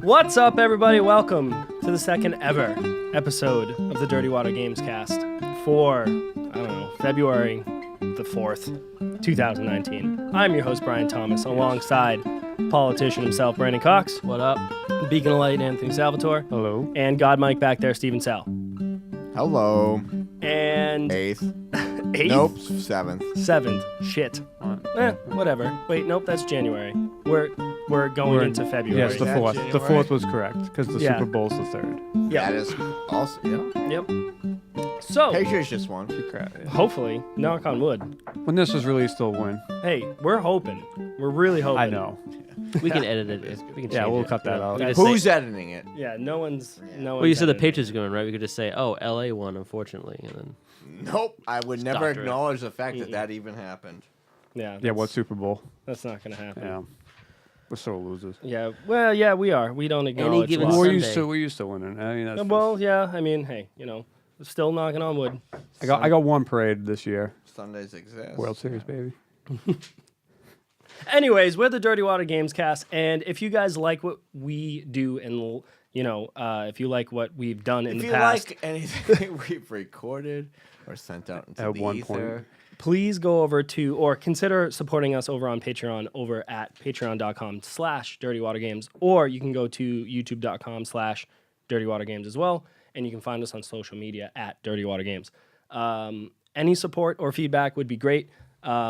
What's up, everybody? Welcome to the second ever episode of the Dirty Water Gamescast for, February the 4th, 2019. I'm your host, Brian Thomas, alongside politician himself, Brandon Cox. What up? Beacon of Light, Anthony Salvatore. Hello. And God Mike back there, Stephen Sal. Hello. And... Eighth. Eighth? Nope. Seventh. Seventh. Shit. Whatever. Wait, nope, that's January. We're going into February. Yes, the that 4th. January? The 4th was correct because the Yeah. Super Bowl's the 3rd. Yeah. That is also, yeah. Yep. So, Patriots just won. hopefully, knock on wood. When this was released, they'll win. Hey, we're hoping. We're really hoping. I know. We can edit it. We can Yeah, change we'll it. cut that out. We can just Who's say, editing it? Yeah, no one's. well, you said the editing. Patriots are going, right? We could just say, oh, LA won, unfortunately. And then Nope. I would never doctor it. acknowledge the fact that that even happened. Yeah. Yeah, what Super Bowl? That's not gonna happen. Yeah. We're sort of losers. Yeah. Well, yeah, we are. We don't acknowledge. given loss. Sunday. We're used to winning. I mean, that's Well, yeah. I mean, hey, still knocking on wood. I got one parade this year. Sundays exist. World Series, baby. Anyways, we're the Dirty Water Gamescast, and if you guys like what we do, and if you like what we've done in If the you past, like anything we've recorded or sent out into At the one ether, point. please go over to, or consider supporting us over on Patreon, over at patreon.com/dirtywatergames, or you can go to youtube.com/dirtywatergames as well, and you can find us on social media at Dirty Water Games. Any support or feedback would be great.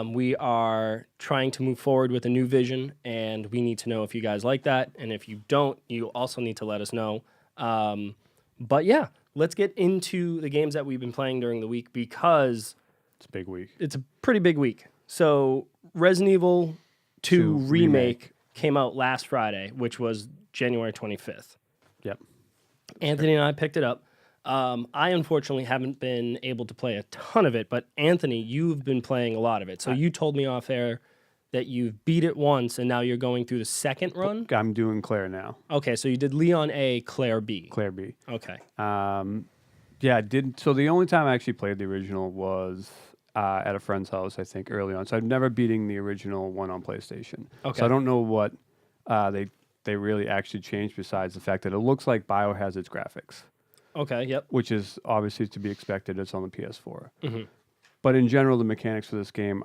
We are trying to move forward with a new vision, and we need to know if you guys like that, and if you don't, you also need to let us know. But yeah, let's get into the games that we've been playing during the week, because It's a big week. it's a pretty big week. So Resident Evil 2 Remake came out last Friday, which was January 25th. Yep. Anthony and I picked it up. I unfortunately haven't been able to play a ton of it, but Anthony, you've been playing a lot of it. So you told me off air that you've beat it once, and now you're going through the second run? I'm doing Claire now. Okay, so you did Leon A, Claire B. Claire B. Okay. Yeah, I did. So the only time I actually played the original was at a friend's house, I think, early on. So I've never beaten the original one on PlayStation. Okay. So I don't know what they really actually changed besides the fact that it looks like Biohazard's graphics, Okay, yep. which is obviously to be expected. It's on the PS4. Mm-hmm. But in general, the mechanics for this game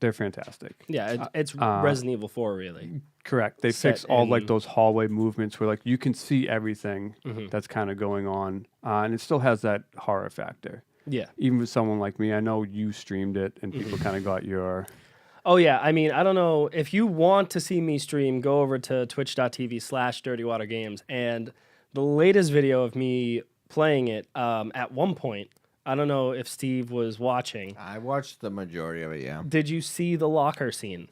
they're fantastic. Yeah, it's Resident Evil 4, really. Correct. They Set fixed all in- like those hallway movements where like you can see everything Mm-hmm. that's kind of going on, and it still has that horror factor. Yeah. Even with someone like me, I know you streamed it and people kind of got your... Oh, yeah. I mean, I don't know. If you want to see me stream, go over to twitch.tv/dirtywatergames. And the latest video of me playing it, at one point, I don't know if Steve was watching. I watched the majority of it, yeah. Did you see the locker scene?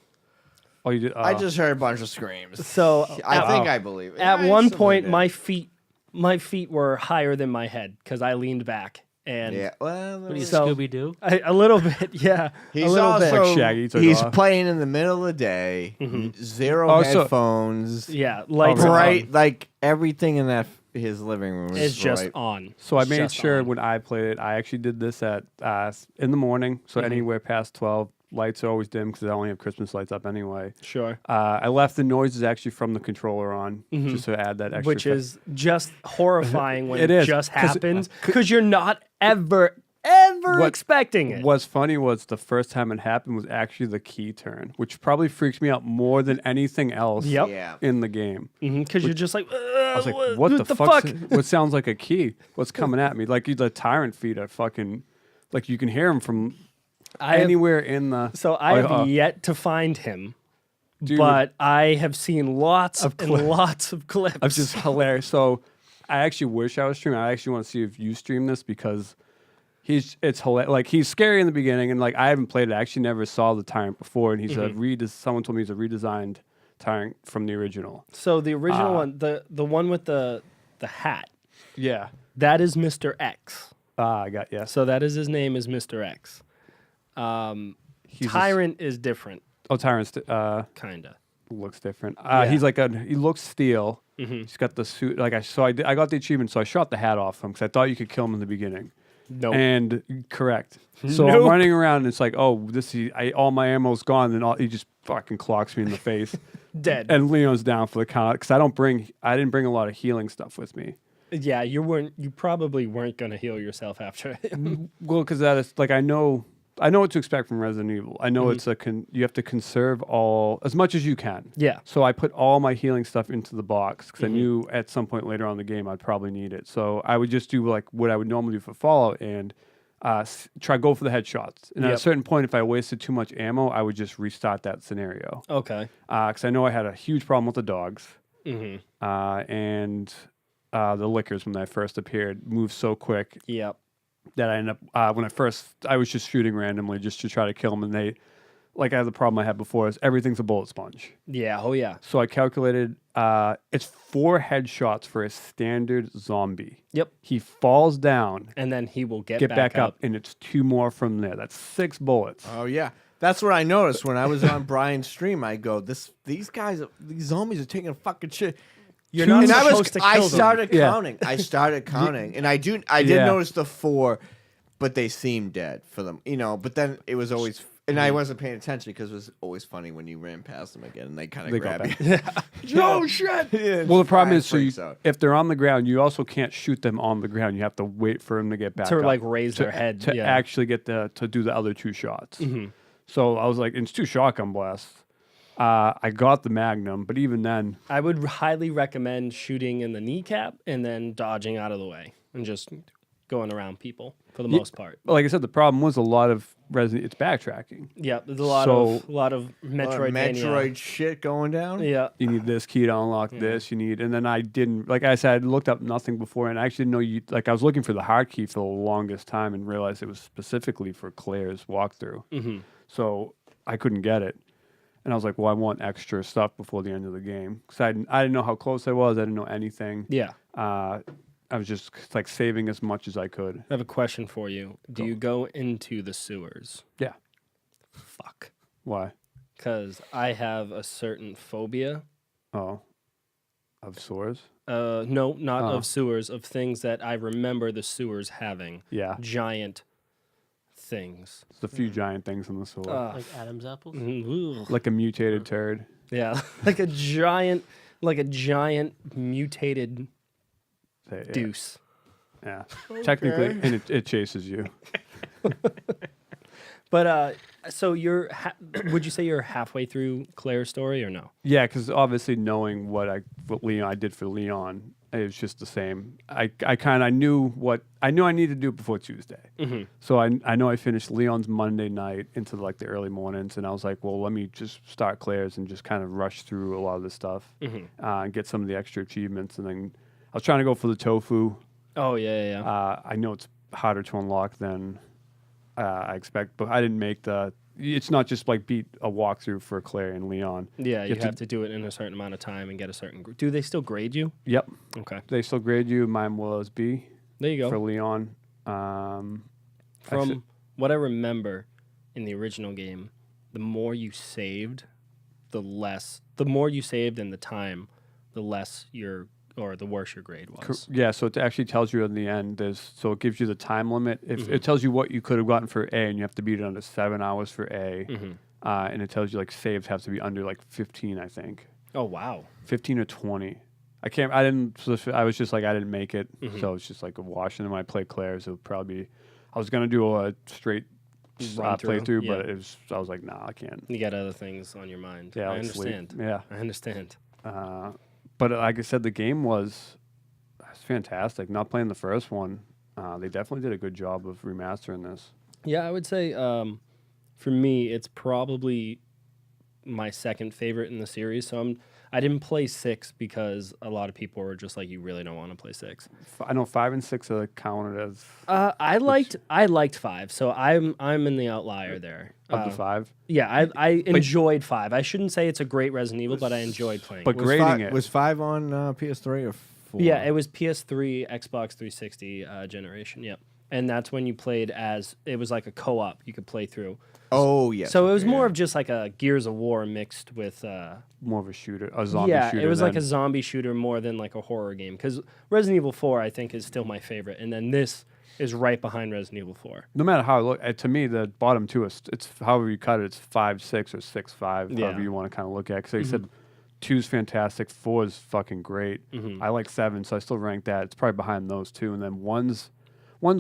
Oh, you did? I just heard a bunch of screams. So I think I believe it. at I one still point, believe my feet were higher than my head because I leaned back. And Yeah, well, what do you, So- Scooby Doo? a little bit, yeah. he's a little bit. also Like Shaggy took he's off. playing in the middle of the day, zero Oh, so- headphones, Yeah, lights bright, like everything in his living room is is just bright. on. So I It's made just sure on. when I played it, I actually did this at in the morning. So anywhere past 12, lights are always dim because I only have Christmas lights up anyway. Sure. I left the noises actually from the controller on just to add that extra. Which is just horrifying when It it is, just 'cause- happens because you're not ever What- expecting it. What's funny was the first time it happened was actually the key turn, which probably freaks me out more than anything else Yep. Yeah. in the game. Because you're just like, I was like, what the fuck? What sounds like a key? What's coming at me? Like the tyrant feet are fucking, like you can hear them from I have- anywhere in the. So I have yet to find him, Dude. but I have seen lots and lots of clips. It's just hilarious. So I actually wish I was streaming. I actually want to see if you stream this because it's hilarious. Like he's scary in the beginning, and like I haven't played it. I actually never saw the tyrant before, and he's someone told me he's a redesigned tyrant from the original. So the original one, the one with the hat, Yeah. that is Mr. X. I got yes. So that is his name is Mr. X. He's Tyrant is different, Tyrant kinda. looks different. Yeah. He's like he looks steel. He's got the suit. Like I got the achievement, so I shot the hat off him because I thought you could kill him in the beginning. Nope. And correct. So Nope. I'm running around and it's like, oh, all my ammo's gone, and he just fucking clocks me in the face. Dead. And Leon's down for the count because I didn't bring a lot of healing stuff with me. Yeah, you probably weren't gonna heal yourself after him. Well, because that is like I know what to expect from Resident Evil. I know it's you have to conserve all as much as you can. Yeah. So I put all my healing stuff into the box because I knew at some point later on in the game I'd probably need it. So I would just do like what I would normally do for Fallout and go for the headshots. And at a certain point, if I wasted too much ammo, I would just restart that scenario. Okay. Because I know I had a huge problem with the dogs Mm-hmm. and the lickers when they first appeared moved so quick. Yep. That I ended up I was just shooting randomly just to try to kill them, and they I had the problem I had before is everything's a bullet sponge. Yeah. Oh yeah. So I calculated it's 4 headshots for a standard zombie. Yep. He falls down, And then he will get back up, and it's 2 more from there. That's 6 bullets. Oh yeah, that's what I noticed when I was on Brian's stream. I go, these zombies are taking a fucking shit. You're not And supposed to kill I them. started Yeah. counting. I started counting, and I did notice the 4, but they seemed dead for them, But then it was always, and I wasn't paying attention because it was always funny when you ran past them again, and they kind of grab you. Oh shit. Yeah, Well, the problem Brian is, freaks out. if they're on the ground, you also can't shoot them on the ground. You have to wait for them to get back To up like raise their head. to Yeah. actually get to do the other 2 shots. Mhm. So I was like, it's 2 shotgun blasts. I got the Magnum, but even then, I would highly recommend shooting in the kneecap and then dodging out of the way and just going around people for the most part. like I said, the problem was a lot of Resident. It's backtracking. Yeah, there's a lot of Metroidvania. Metroid shit going down. Yeah. You need this key to unlock this. You need, and then I didn't. Like I said, I looked up nothing before, and I actually didn't know you. Like I was looking for the hard key for the longest time, and realized it was specifically for Claire's walkthrough. Mm-hmm. So I couldn't get it. And I was like, well, I want extra stuff before the end of the game. Because I didn't know how close I was. I didn't know anything. Yeah. I was just like saving as much as I could. I have a question for you. Do you go into the sewers? Yeah. Fuck. Why? Because I have a certain phobia. Oh. Of sores? No, not Oh. of sewers, of things that I remember the sewers having. Yeah. Giant things. There's a few giant things in the sewer. Like Adam's apples. Ugh. Like a mutated turd. Yeah, like a giant mutated Yeah. deuce. Yeah. Technically, and it chases you. But so would you say you're halfway through Claire's story or no? Yeah, because obviously knowing what I did for Leon, it was just the same. I knew I needed to do before Tuesday. Mm-hmm. So I know I finished Leon's Monday night into like the early mornings, and I was like, well, let me just start Claire's and just kind of rush through a lot of this stuff and get some of the extra achievements. And then I was trying to go for the tofu. Oh yeah. I know it's harder to unlock than I expect, but I didn't make it's not just like beat a walkthrough for Claire and Leon. Yeah, you have to do it in a certain amount of time and get a certain. Do they still grade you? Yep. Okay. They still grade you. Mine was B. There you go. For Leon. From what I remember in the original game, the more you saved, the more you saved in the time, the worse your grade was. Yeah, so it actually tells you in the end. So it gives you the time limit. If it tells you what you could have gotten for A, and you have to beat it under 7 hours for A, and it tells you like saves have to be under like 15, I think. Oh wow. 15 or 20. I was just like, I didn't make it, so it's just like a wash. And then when I play Claire's, it would probably be. I was gonna do a straight Run through, playthrough, yeah. but I was like, nah, I can't. You got other things on your mind. Yeah, I like sleep. understand. Yeah. I understand. But like I said, the game was fantastic. Not playing the first one, they definitely did a good job of remastering this. Yeah, I would say for me, it's probably my second favorite in the series. So I didn't play 6 because a lot of people were just like, you really don't want to play 6. I know 5 and 6 are counted as I liked 5, so I'm in the outlier there. of the 5. Yeah, I enjoyed 5. I shouldn't say it's a great Resident Evil, but I enjoyed playing. But it. grading it Was 5 on PS3 or 4? Yeah, it was PS3, Xbox 360 generation. Yep, and that's when you played as it was like a co-op you could play through. Oh yeah. So it was more of just like a Gears of War mixed with. more of a shooter, a zombie shooter. Yeah, it was like a than- zombie shooter more than like a horror game. Because Resident Evil 4, I think, is still my favorite, and then this is right behind Resident Evil 4. No matter how I look, to me, the bottom two it's however you cut it. It's 5, 6, or 6, 5. Yeah. However you want to kind of look at. Because they said 2's fantastic. 4 is fucking great. Mm-hmm. I like 7, so I still rank that. It's probably behind those two, and then one's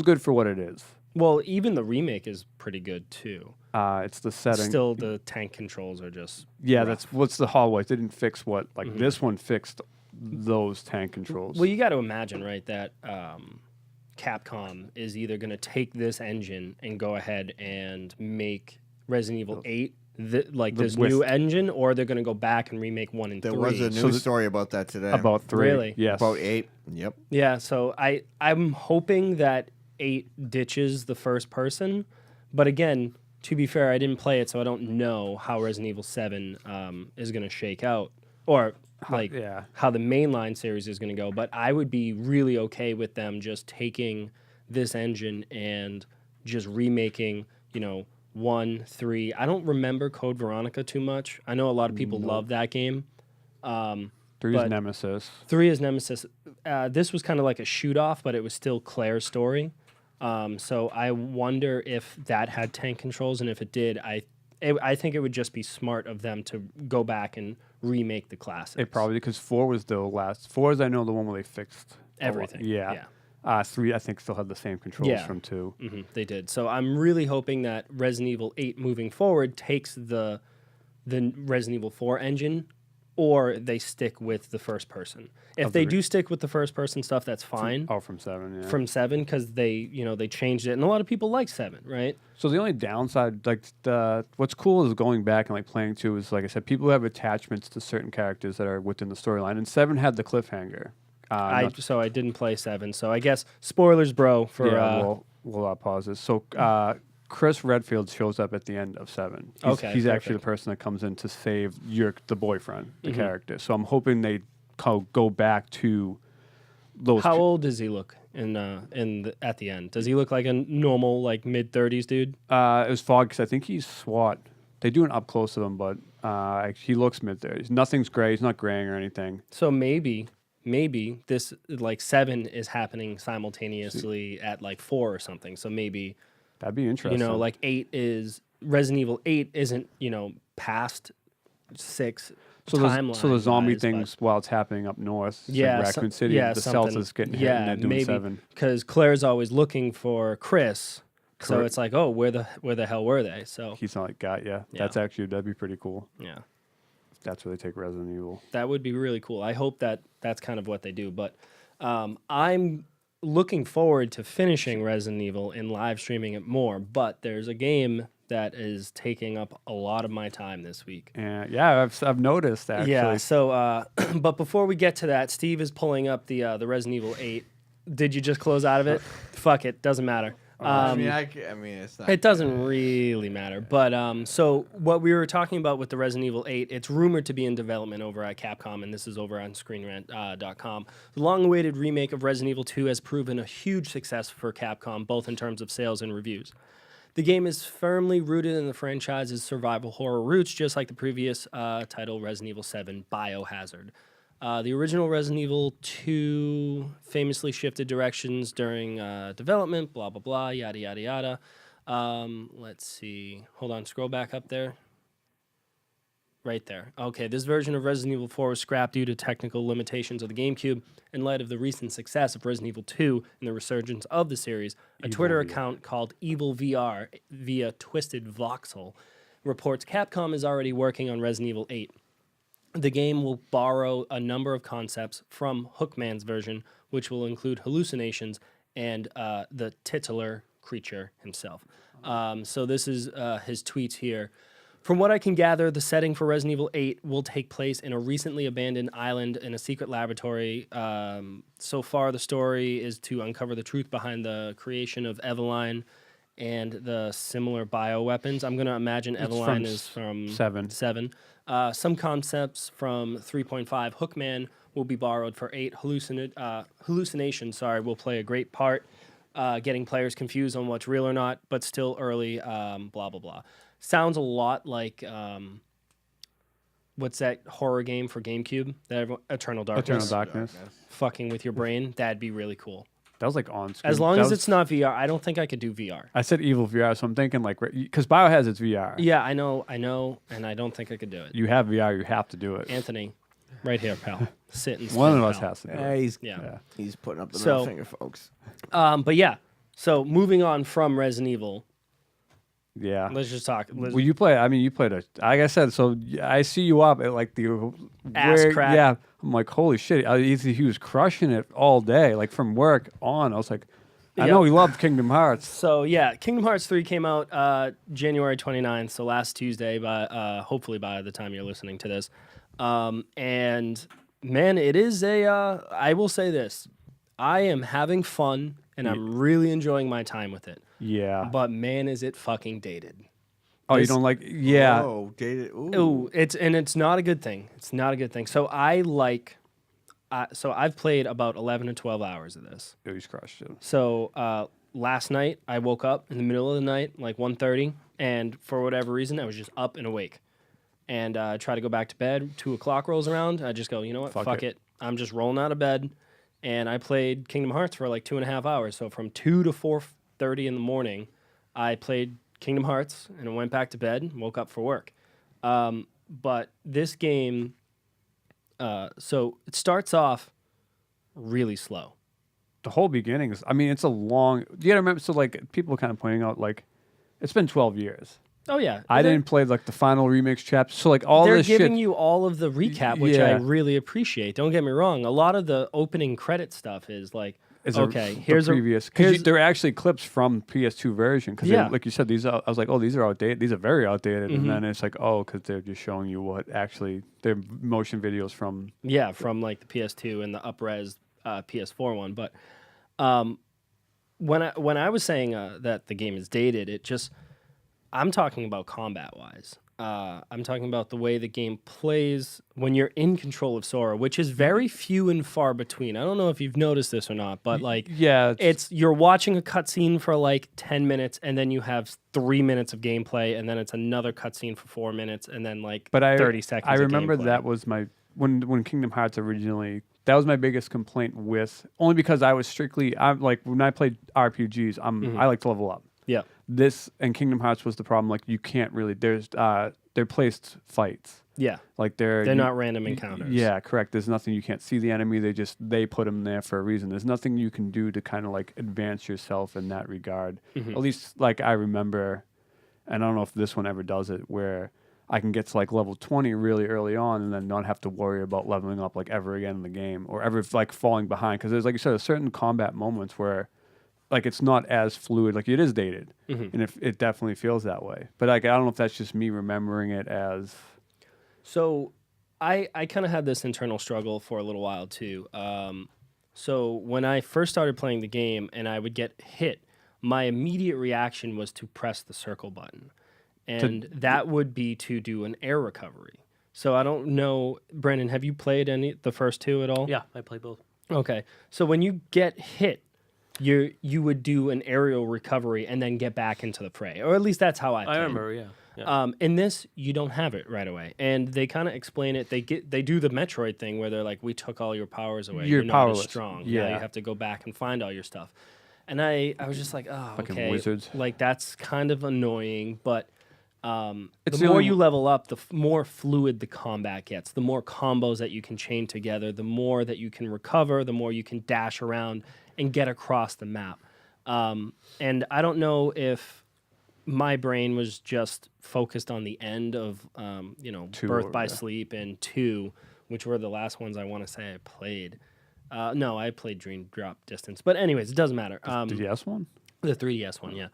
good for what it is. Well, even the remake is pretty good too. It's the setting. Still, the tank controls are just Yeah, rough. what's the hallways. They didn't fix what Mm-hmm. this one fixed those tank controls. Well, you got to imagine, right, that Capcom is either going to take this engine and go ahead and make Resident Evil 8 this new engine, or they're going to go back and remake 1 and 3. There was a news story about that today. About 3. Really? Yes. About 8. Yep. Yeah, so I'm hoping that 8 ditches the first person, but again, to be fair, I didn't play it, so I don't know how Resident Evil 7 is going to shake out, or how the mainline series is going to go. But I would be really okay with them just taking this engine and just remaking, 1, 3. I don't remember Code Veronica too much. I know a lot of people love that game. 3 but is Nemesis. 3 is Nemesis. This was kind of like a shoot-off, but it was still Claire's story. So I wonder if that had tank controls, and if it did, I think it would just be smart of them to go back and remake the classics. It probably, because 4 was the last. 4 is, I know, the one where they fixed everything. Yeah. 3, I think, still had the same controls from 2. Mm-hmm, they did. So I'm really hoping that Resident Evil 8 moving forward takes the Resident Evil 4 engine, or they stick with the first person. If they do stick with the first person stuff, that's fine. From 7, yeah. From 7, because they changed it, and a lot of people like 7, right? So the only downside, what's cool is going back and like playing 2 is, like I said, people have attachments to certain characters that are within the storyline, and 7 had the cliffhanger. So I didn't play 7, so I guess spoilers, bro. For we'll pause this. So Chris Redfield shows up at the end of 7. He's actually the person that comes in to save the boyfriend, the character. So I'm hoping they go back to those. How old does he look at the end? Does he look like a normal mid-30s dude? It was fog because I think he's SWAT. They do an up close of him, but he looks mid-30s. Nothing's gray. He's not graying or anything. So maybe this 7 is happening simultaneously at 4 or something. So maybe that'd be interesting. 8 is Resident Evil 8 isn't past 6. So the zombie things while it's happening up north, Raccoon City, the Celtics getting hit and they're doing 7. Because Claire's always looking for Chris, so it's like, oh, where the hell were they? So he's not that'd be pretty cool. Yeah, if that's where they take Resident Evil. That would be really cool. I hope that's kind of what they do. But I'm looking forward to finishing Resident Evil and live streaming it more. But there's a game that is taking up a lot of my time this week. I've noticed actually. Yeah. So, but before we get to that, Steve is pulling up the Resident Evil 8. Did you just close out of it? Fuck it, doesn't matter. It's not. It doesn't really matter. But so what we were talking about with the Resident Evil 8, it's rumored to be in development over at Capcom, and this is over on ScreenRant.com. The long-awaited remake of Resident Evil 2 has proven a huge success for Capcom, both in terms of sales and reviews. The game is firmly rooted in the franchise's survival horror roots, just like the previous title, Resident Evil 7 Biohazard. The original Resident Evil 2 famously shifted directions during development, blah, blah, blah, yada, yada, yada. Let's see. Hold on, scroll back up there. Right there. Okay, this version of Resident Evil 4 was scrapped due to technical limitations of the GameCube. In light of the recent success of Resident Evil 2 and the resurgence of the series, a Twitter account called Evil VR via Twisted Voxel reports Capcom is already working on Resident Evil 8. The game will borrow a number of concepts from Hookman's version, which will include hallucinations and the titular creature himself. So this is his tweets here. From what I can gather, the setting for Resident Evil 8 will take place in a recently abandoned island in a secret laboratory. So far, the story is to uncover the truth behind the creation of Eveline and the similar bioweapons. I'm going to imagine Eveline is from 7. Some concepts from 3.5 Hookman will be borrowed for 8. Hallucination will play a great part, getting players confused on what's real or not, but still early, blah, blah, blah. Sounds a lot like, what's that horror game for GameCube? Eternal Darkness. Fucking with your brain. That'd be really cool. That was on screen. As long as it's not VR, I don't think I could do VR. I said Evil VR, so I'm thinking because Biohazard's VR. Yeah, I know, and I don't think I could do it. You have VR, you have to do it. Anthony, right here, pal. Sit and One spin, of us pal. has to do Yeah, it. Yeah. he's putting up the So- middle finger, folks. But yeah. So moving on from Resident Evil, Yeah. let's just talk. Well, you play. I mean, you played like I said. So I see you up at like the Ass crack. Yeah, I'm like, holy shit! He was crushing it all day, like from work on. I was like, I Yep. know he loved Kingdom Hearts. So yeah, Kingdom Hearts 3 came out January 29th, so last Tuesday. By hopefully by the time you're listening to this, and man, it is a. I will say this, I am having fun and I'm really enjoying my time with it. Yeah. But man, is it fucking dated. Oh, you this- don't like? Yeah. Oh, dated. Ooh. Ooh, it's not a good thing. It's not a good thing. So I've played about 11 to 12 hours of this. Oh, he's crushed it. So last night I woke up in the middle of the night, like 1:30, and for whatever reason I was just up and awake. And try to go back to bed. 2 o'clock rolls around. I just go, you know what? Fuck it. I'm just rolling out of bed. And I played Kingdom Hearts for like 2.5 hours. So from 2 to 4:30 in the morning, I played Kingdom Hearts and I went back to bed and woke up for work. But this game, so it starts off really slow. The whole beginning is. I mean, it's a long. You gotta remember. So like people kind of pointing out like, it's been 12 years. Oh yeah, I didn't play like the final remix chapter. So like all they're this giving shit. you all of the recap, which I Yeah. really appreciate. Don't get me wrong. A lot of the opening credit stuff is like, Is okay, the here's previous a because here's, there are actually clips from PS2 version because Yeah. like you said these are, I was like, oh, these are outdated, these are very outdated, Mhm. and then it's like, oh, because they're just showing you what actually they're motion videos from. yeah, from like the PS2 and the upres PS4 one. But when I was saying that the game is dated, it just I'm talking about combat wise. I'm talking about the way the game plays when you're in control of Sora, which is very few and far between. I don't know if you've noticed this or not, but like Yeah, it's you're watching a cutscene for like 10 minutes and then you have 3 minutes of gameplay and then it's another cutscene for 4 minutes and then like but 30 seconds. I of remember gameplay. that was my when Kingdom Hearts originally. That was my biggest complaint with only because I was strictly I'm like when I played RPGs I like to level up. Yeah. This and Kingdom Hearts was the problem. Like you can't really. There's they're placed fights. Yeah. Like They're you- not random encounters. Yeah, correct. There's nothing you can't see the enemy. They put them there for a reason. There's nothing you can do to kind of like advance yourself in that regard. At least like I remember, and I don't know if this one ever does it, where I can get to like level 20 really early on and then not have to worry about leveling up like ever again in the game or ever like falling behind. Because there's like you said, certain combat moments where like it's not as fluid. Like it is dated, and it definitely feels that way. But like I don't know if that's just me remembering it as. So I kind of had this internal struggle for a little while too. So when I first started playing the game and I would get hit, my immediate reaction was to press the circle button. And that would be to do an air recovery. So I don't know, Brandon, have you played the first two at all? Yeah, I play both. Okay. So when you get hit, you would do an aerial recovery and then get back into the fray. Or at least that's how I played. I remember, yeah. In this, you don't have it right away, and they kind of explain it. They do the Metroid thing where they're like, "We took all your powers away. You're not powerless." as strong. Yeah. You have to go back and find all your stuff." And I was just like, "Oh, Fucking okay." wizards. Like that's kind of annoying, but It's the the more only- you level up, the more fluid the combat gets. The more combos that you can chain together, the more that you can recover, the more you can dash around and get across the map. And I don't know if my brain was just focused on the end of, Two Birth or- by yeah. Sleep and 2, which were the last ones I want to say I played. No, I played Dream Drop Distance. But anyways, it doesn't matter. The DS one. The 3DS one, yeah.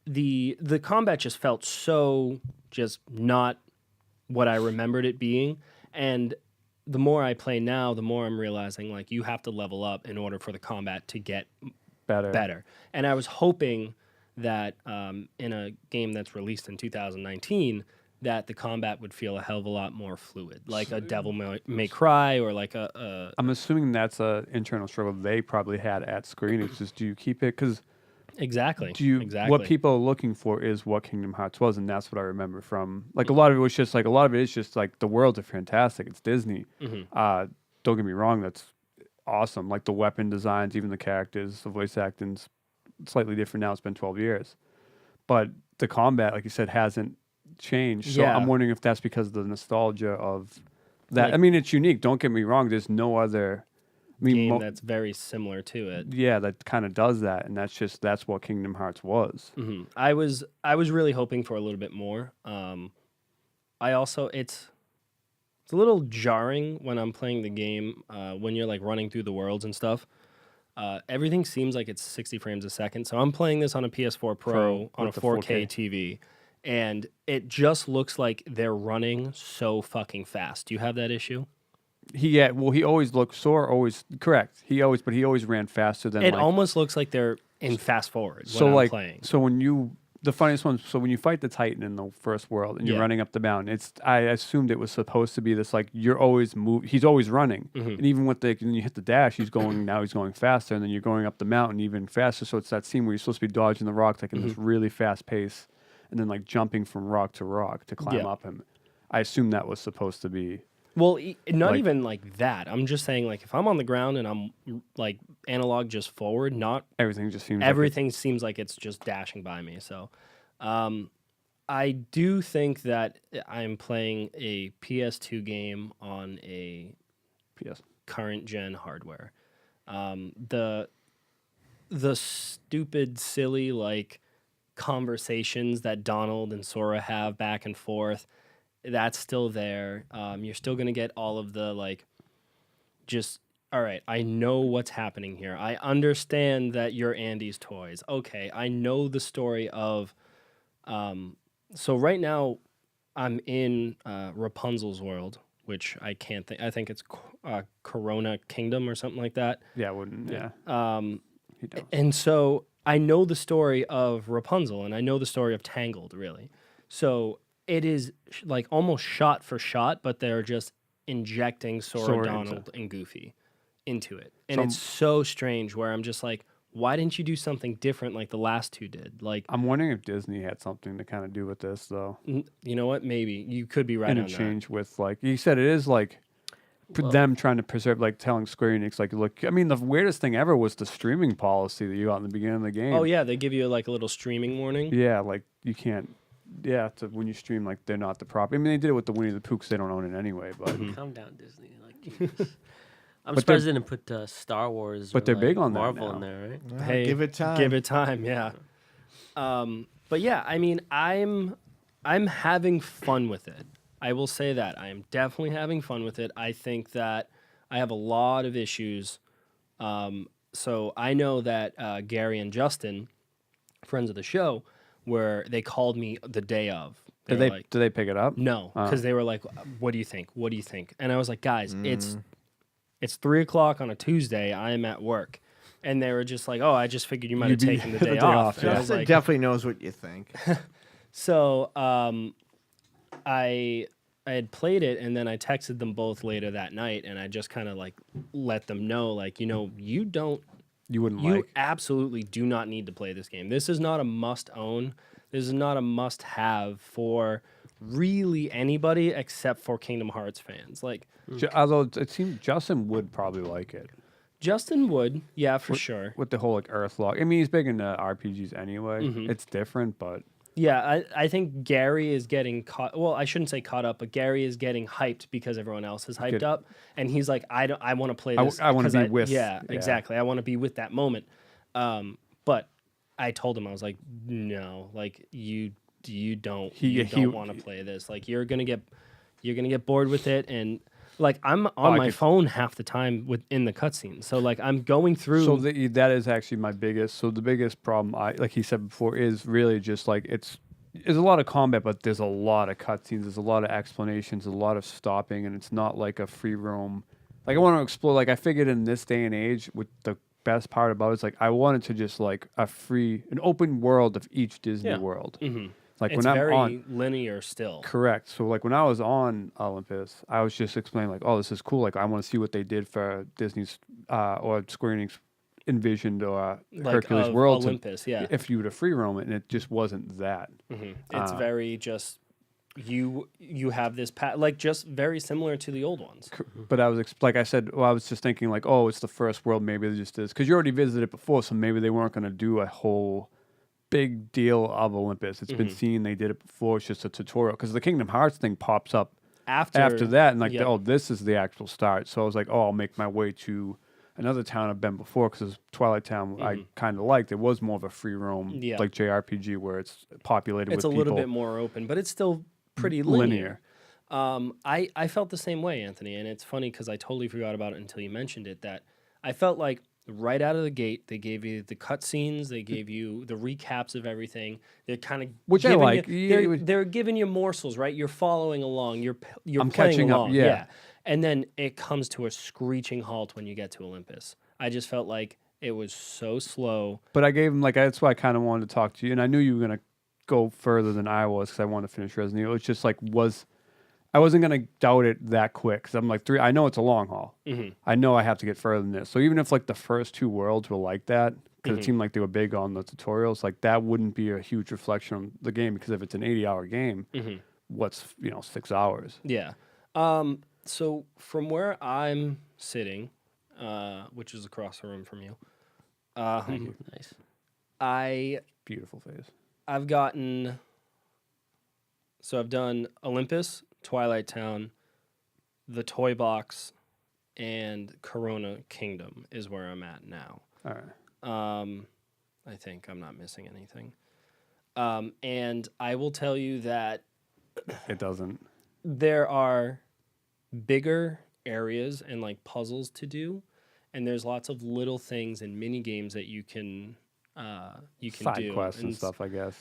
The combat just felt so just not what I remembered it being. And the more I play now, the more I'm realizing like you have to level up in order for the combat to get better. And I was hoping that in a game that's released in 2019, that the combat would feel a hell of a lot more fluid, like a Devil May Cry or like a I'm assuming that's a internal struggle they probably had at Square Enix. Just do you keep it? Because exactly. what people are looking for is what Kingdom Hearts was, and that's what I remember from. Like a lot of it was just like a lot of it is just like the worlds are fantastic. It's Disney. Don't get me wrong, that's awesome. Like the weapon designs, even the characters, the voice acting's slightly different now. It's been 12 years, but the combat, like you said, hasn't changed. So Yeah. I'm wondering if that's because of the nostalgia of that. Like, I mean, it's unique. Don't get me wrong. There's no other. I mean, game that's very similar to it. yeah, that kind of does that, and that's what Kingdom Hearts was. I was really hoping for a little bit more. I also it's a little jarring when I'm playing the game when you're like running through the worlds and stuff. Everything seems like it's 60 frames a second. So I'm playing this on a PS4 Pro on a with the 4K 4K. TV, and it just looks like they're running so fucking fast. Do you have that issue? He always looked always correct. He always ran faster than It like, almost looks like they're in fast forward so when I'm like playing. so when you the funniest one. So when you fight the Titan in the first world and you're Yeah. running up the mountain, I assumed it was supposed to be this like you're always he's always running, and even with when you hit the dash, he's going faster, and then you're going up the mountain even faster. So it's that scene where you're supposed to be dodging the rock like in this really fast pace, and then like jumping from rock to climb Yeah. up him. I assumed that was supposed to be. Well, not Like- even like that. I'm just saying, like, if I'm on the ground and I'm like analog just forward, not Everything just seems everything seems like it's just dashing by me. So, I do think that I'm playing a PS2 game on a like PS. current gen hardware. The stupid, silly like conversations that Donald and Sora have back and forth, that's still there. You're still gonna get all of the like, just all right. I know what's happening here. I understand that you're Andy's toys. Okay, I know the story of. So right now, I'm in Rapunzel's world, which I can't think. I think it's Corona Kingdom or something like that. Yeah, I wouldn't. Yeah, he does. And so I know the story of Rapunzel and I know the story of Tangled, really. So it is like almost shot for shot, but they're just injecting Sora, Sora Donald, and Goofy into it. And So- it's so strange where I'm just like, why didn't you do something different like the last two did? Like, I'm wondering if Disney had something to kind of do with this, though. you know what? Maybe. You could be right on that. Interchange with, like, you said it is like them trying to preserve, like telling Square Enix, like, look, I mean, the weirdest thing ever was the streaming policy that you got in the beginning of the game. Oh, yeah. They give you like a little streaming warning. Yeah, like, you can't, when you stream, like, they're not the property. I mean, they did it with the Winnie the Pooh because they don't own it anyway, but. Calm down, Disney. Like, Jesus. I'm But surprised they didn't put Star Wars. but or, they're like, big on that Marvel now. in there, right? Hey, give it time. Give it time, yeah. But yeah, I mean, I'm having fun with it. I will say that I am definitely having fun with it. I think that I have a lot of issues. So I know that Gary and Justin, friends of the show, where they called me the day of. Did were they, like, did they pick it up? no, because they were like, "What do you think? What do you think?" And I was like, "Guys, it's 3:00 on a Tuesday. I am at work." And they were just like, "Oh, I just figured you might have You'd be- taken the the day day off." off, And I yeah. was Justin like, definitely knows what you think. so I had played it, and then I texted them both later that night, and I just kind of like let them know, like, you know, you wouldn't you like. absolutely do not need to play this game. This is not a must own. This is not a must have for really anybody except for Kingdom Hearts fans. Like, Although it seems Justin would probably like it. Justin would, yeah, for sure. With the whole like Earthlock. I mean, he's big into RPGs anyway. It's different, but Yeah, I think Gary is getting caught. Well, I shouldn't say caught up, but Gary is getting hyped because everyone else is hyped Good. up, and he's like, I want to play I this. wanna 'cause be with- Yeah, yeah. exactly. I want to be with that moment. But I told him, I was like, no, like you don't want to play this. Like you're gonna get bored with it, and like I'm on my phone half the time in the cutscenes. So like I'm going through. So that is actually my biggest. So the biggest problem, like he said before, is really just like there's a lot of combat, but there's a lot of cutscenes. There's a lot of explanations, a lot of stopping, and it's not like a free roam. Like I want to explore. Like I figured in this day and age, with the best part about it is like I wanted to just like an open world of each Disney world. Like it's when I'm very on. linear still. Correct. So like when I was on Olympus, I was just explaining like, oh, this is cool. Like I want to see what they did for Disney's or Square Enix envisioned or Like Hercules of World. Olympus, yeah. If you were to free roam it, and it just wasn't that. It's very just you have this like just very similar to the old ones. But I was like I said, well, I was just thinking like, oh, it's the first world. Maybe they just is because you already visited it before, so maybe they weren't going to do a whole big deal of Olympus. It's been seen. They did it before. It's just a tutorial because the Kingdom Hearts thing pops up after that, and like, Yep. oh, this is the actual start. So I was like, oh, I'll make my way to another town I've been before, because Twilight Town I kind of liked. It was more of a free roam, Yeah. like JRPG, where it's populated it's with a people. little bit more open, but it's still pretty linear. I felt the same way, Anthony, and it's funny because I totally forgot about it until you mentioned it, that I felt like right out of the gate, they gave you the cutscenes, they gave you the recaps of everything. They're kind of Which I like. they're giving you morsels, right? You're following along. You're I'm playing catching up, along. yeah. And then it comes to a screeching halt when you get to Olympus. I just felt like it was so slow. But I gave him, like, that's why I kind of wanted to talk to you, and I knew you were gonna go further than I was, because I wanted to finish Resident Evil. It's just like I wasn't gonna doubt it that quick, because I'm like, I know it's a long haul. I know I have to get further than this. So even if like the first 2 worlds were like that, because it seemed like they were big on the tutorials, like that wouldn't be a huge reflection on the game, because if it's an 80-hour game, what's 6 hours? Yeah. So from where I'm sitting, which is across the room from you, Nice. Beautiful face. I've done Olympus, Twilight Town, the Toy Box, and Corona Kingdom is where I'm at now. All right. I think I'm not missing anything. And I will tell you that It doesn't. there are bigger areas and like puzzles to do, and there's lots of little things and mini games that you can Side do quests and stuff, I guess.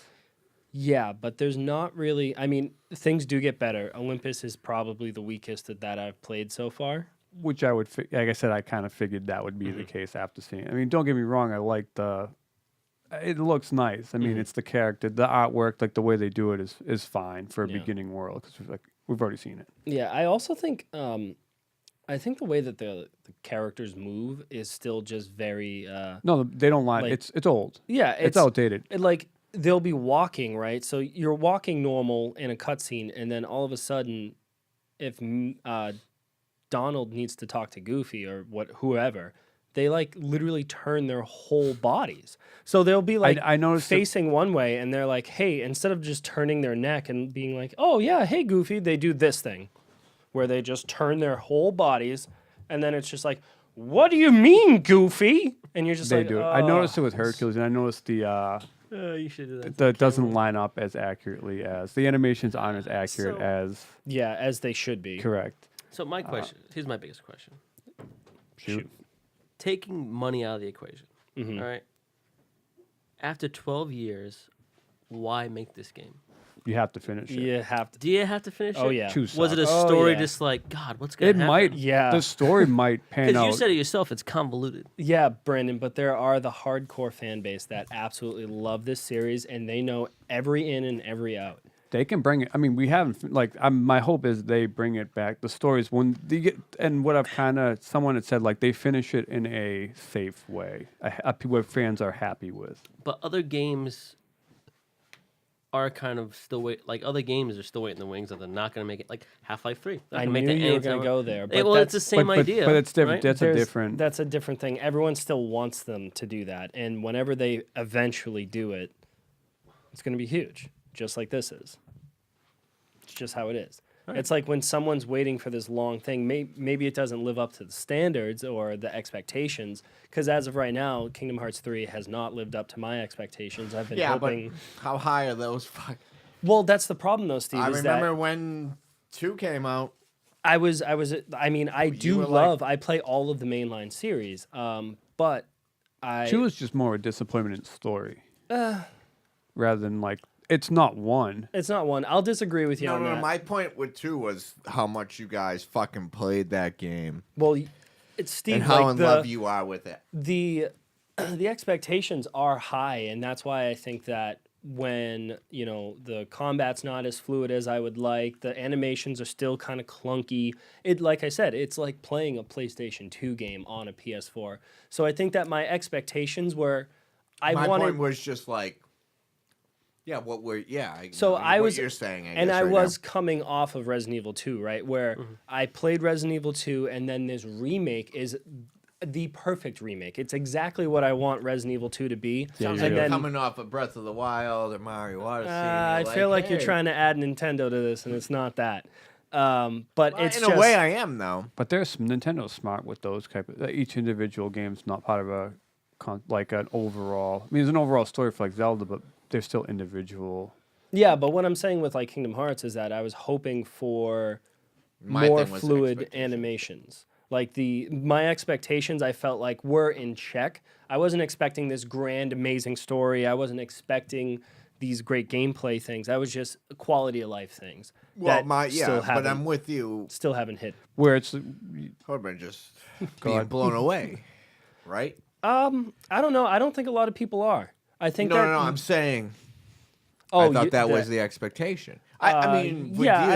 Yeah, but there's not really. I mean, things do get better. Olympus is probably the weakest that I've played so far. Which I would, like I said, I kind of figured that would be the case after seeing it. I mean, don't get me wrong, I like it looks nice. I mean, it's the character, the artwork, like the way they do it is fine for a beginning world, because we've already seen it. Yeah, I also think I think the way that the characters move is still just very No, they don't line. like- It's old. yeah, It's outdated. like they'll be walking, right? So you're walking normal in a cutscene, and then all of a sudden, if Donald needs to talk to Goofy or whoever, they like literally turn their whole bodies. So they'll be like I noticed facing one way, and they're like, "Hey," instead of just turning their neck and being like, "Oh yeah, hey Goofy," they do this thing, where they just turn their whole bodies, and then it's just like, "What do you mean, Goofy?" And you're just they like, do it. "Oh." I noticed it with Hercules, and I noticed You should do that. that doesn't line up as accurately as the animations aren't as accurate So- as Yeah, as they should be. correct. So my question, here's my biggest question. Shoot. Taking money out of the equation, Mm-hmm. all right? After 12 years, why make this game? You have to finish it. You have to. Do you have to finish it? Oh yeah. Two Was it a Oh, story yeah. just like, God, what's going It to happen? might. Yeah. The story might pan Because out. you said it yourself, it's convoluted. Yeah, Brandon, but there are the hardcore fan base that absolutely love this series, and they know every in and every out. They can bring it. I mean, we haven't like. My hope is they bring it back. The stories when they get, and what I've kind of someone had said like they finish it in a safe way, where fans are happy with. But other games are kind of still wait. Like other games are still waiting in the wings that they're not going to make it. Like Half-Life 3. I knew you were going to go there, but Well, it's the that's, same idea. But it's different. right? That's a different. That's a different thing. Everyone still wants them to do that, and whenever they eventually do it, it's going to be huge, just like this is. It's just how it is. It's like when someone's waiting for this long thing, maybe it doesn't live up to the standards or the expectations, because as of right now, Kingdom Hearts 3 has not lived up to my expectations. I've been hoping... but how high are those? Well, that's the problem, though, Steve. I is remember that when 2 came out. I mean, I do were like- love... I play all of the mainline series, but I... 2 is just more a disappointment in story, rather than like it's not one. It's not one. I'll disagree with you No, on no, that. my point with 2 was how much you guys fucking played that game Well, it's Steve. and how like in the, love you are with it. the expectations are high, and that's why I think that when the combat's not as fluid as I would like, the animations are still kind of clunky. Like I said, it's like playing a PlayStation 2 game on a PS4. So I think that my expectations were, My wanted. point was just like, yeah, what we're So what I was, you're saying, I and guess, I right was coming off of Resident Evil 2, right, where I played Resident Evil 2, and then this remake is the perfect remake. It's exactly what I want Resident Evil 2 to be. now. Sounds and like you're then coming off of Breath of the Wild or Mario Odyssey. and I you're feel like you're hey. trying to add Nintendo to this, and it's not that. But it's in just a way, I am though. But there's Nintendo's smart with those type of each individual game's not part of a like an overall. I mean, there's an overall story for like Zelda, but they're still individual. yeah. But what I'm saying with like Kingdom Hearts is that I was hoping for My more thing was fluid expectations. animations. Like my expectations, I felt like were in check. I wasn't expecting this grand, amazing story. I wasn't expecting these great gameplay things. I was just quality of life things. Well, that still but I'm haven't- with you. still haven't hit. Where it's Corbin just being blown away, right? I don't know. I don't think a lot of people are. I think No, that no, no. I'm saying. oh, I thought that was the expectation. I mean, with yeah, you,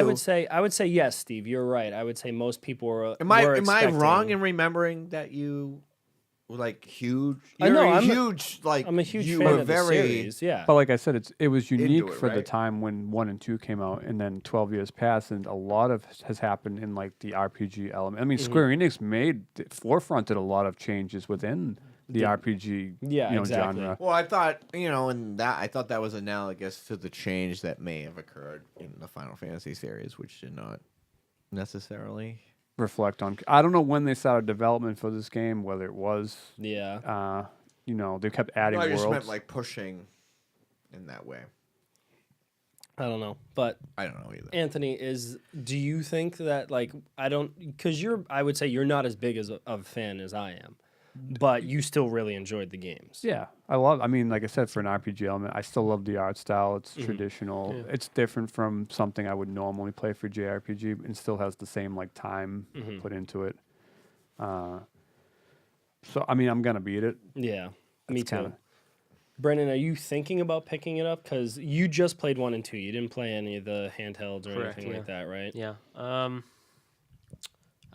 I would say yes, Steve. You're right. I would say most people were. Am were I expecting- wrong in remembering that you were like huge? I know, You're I'm a- huge. Like I'm a huge you fan were of very. the series. Yeah. But like I said, it was unique it, for the right? time when 1 and 2 came out, and then 12 years passed, and a lot of has happened in like the RPG element. I mean, Square Enix forefronted a lot of changes within the RPG Yeah, exactly. genre. Well, I thought I thought that was analogous to the change that may have occurred in the Final Fantasy series, which did not necessarily. Reflect on. I don't know when they started development for this game, whether it was, Yeah. they kept adding No, I worlds. just meant like pushing in that way. I don't know, but I don't know either. Anthony, do you think that like because I would say you're not as big of a fan as I am, but you still really enjoyed the games. Yeah, I mean, like I said, for an RPG element, I still love the art style. It's traditional. Yeah. It's different from something I would normally play for JRPG, and still has the same like time put into it. So I mean, I'm gonna beat it. Yeah, me That's too. kinda- Brendan, are you thinking about picking it up? Because you just played 1 and 2. You didn't play any of the handhelds or Correct, anything yeah. like that, right? Yeah. I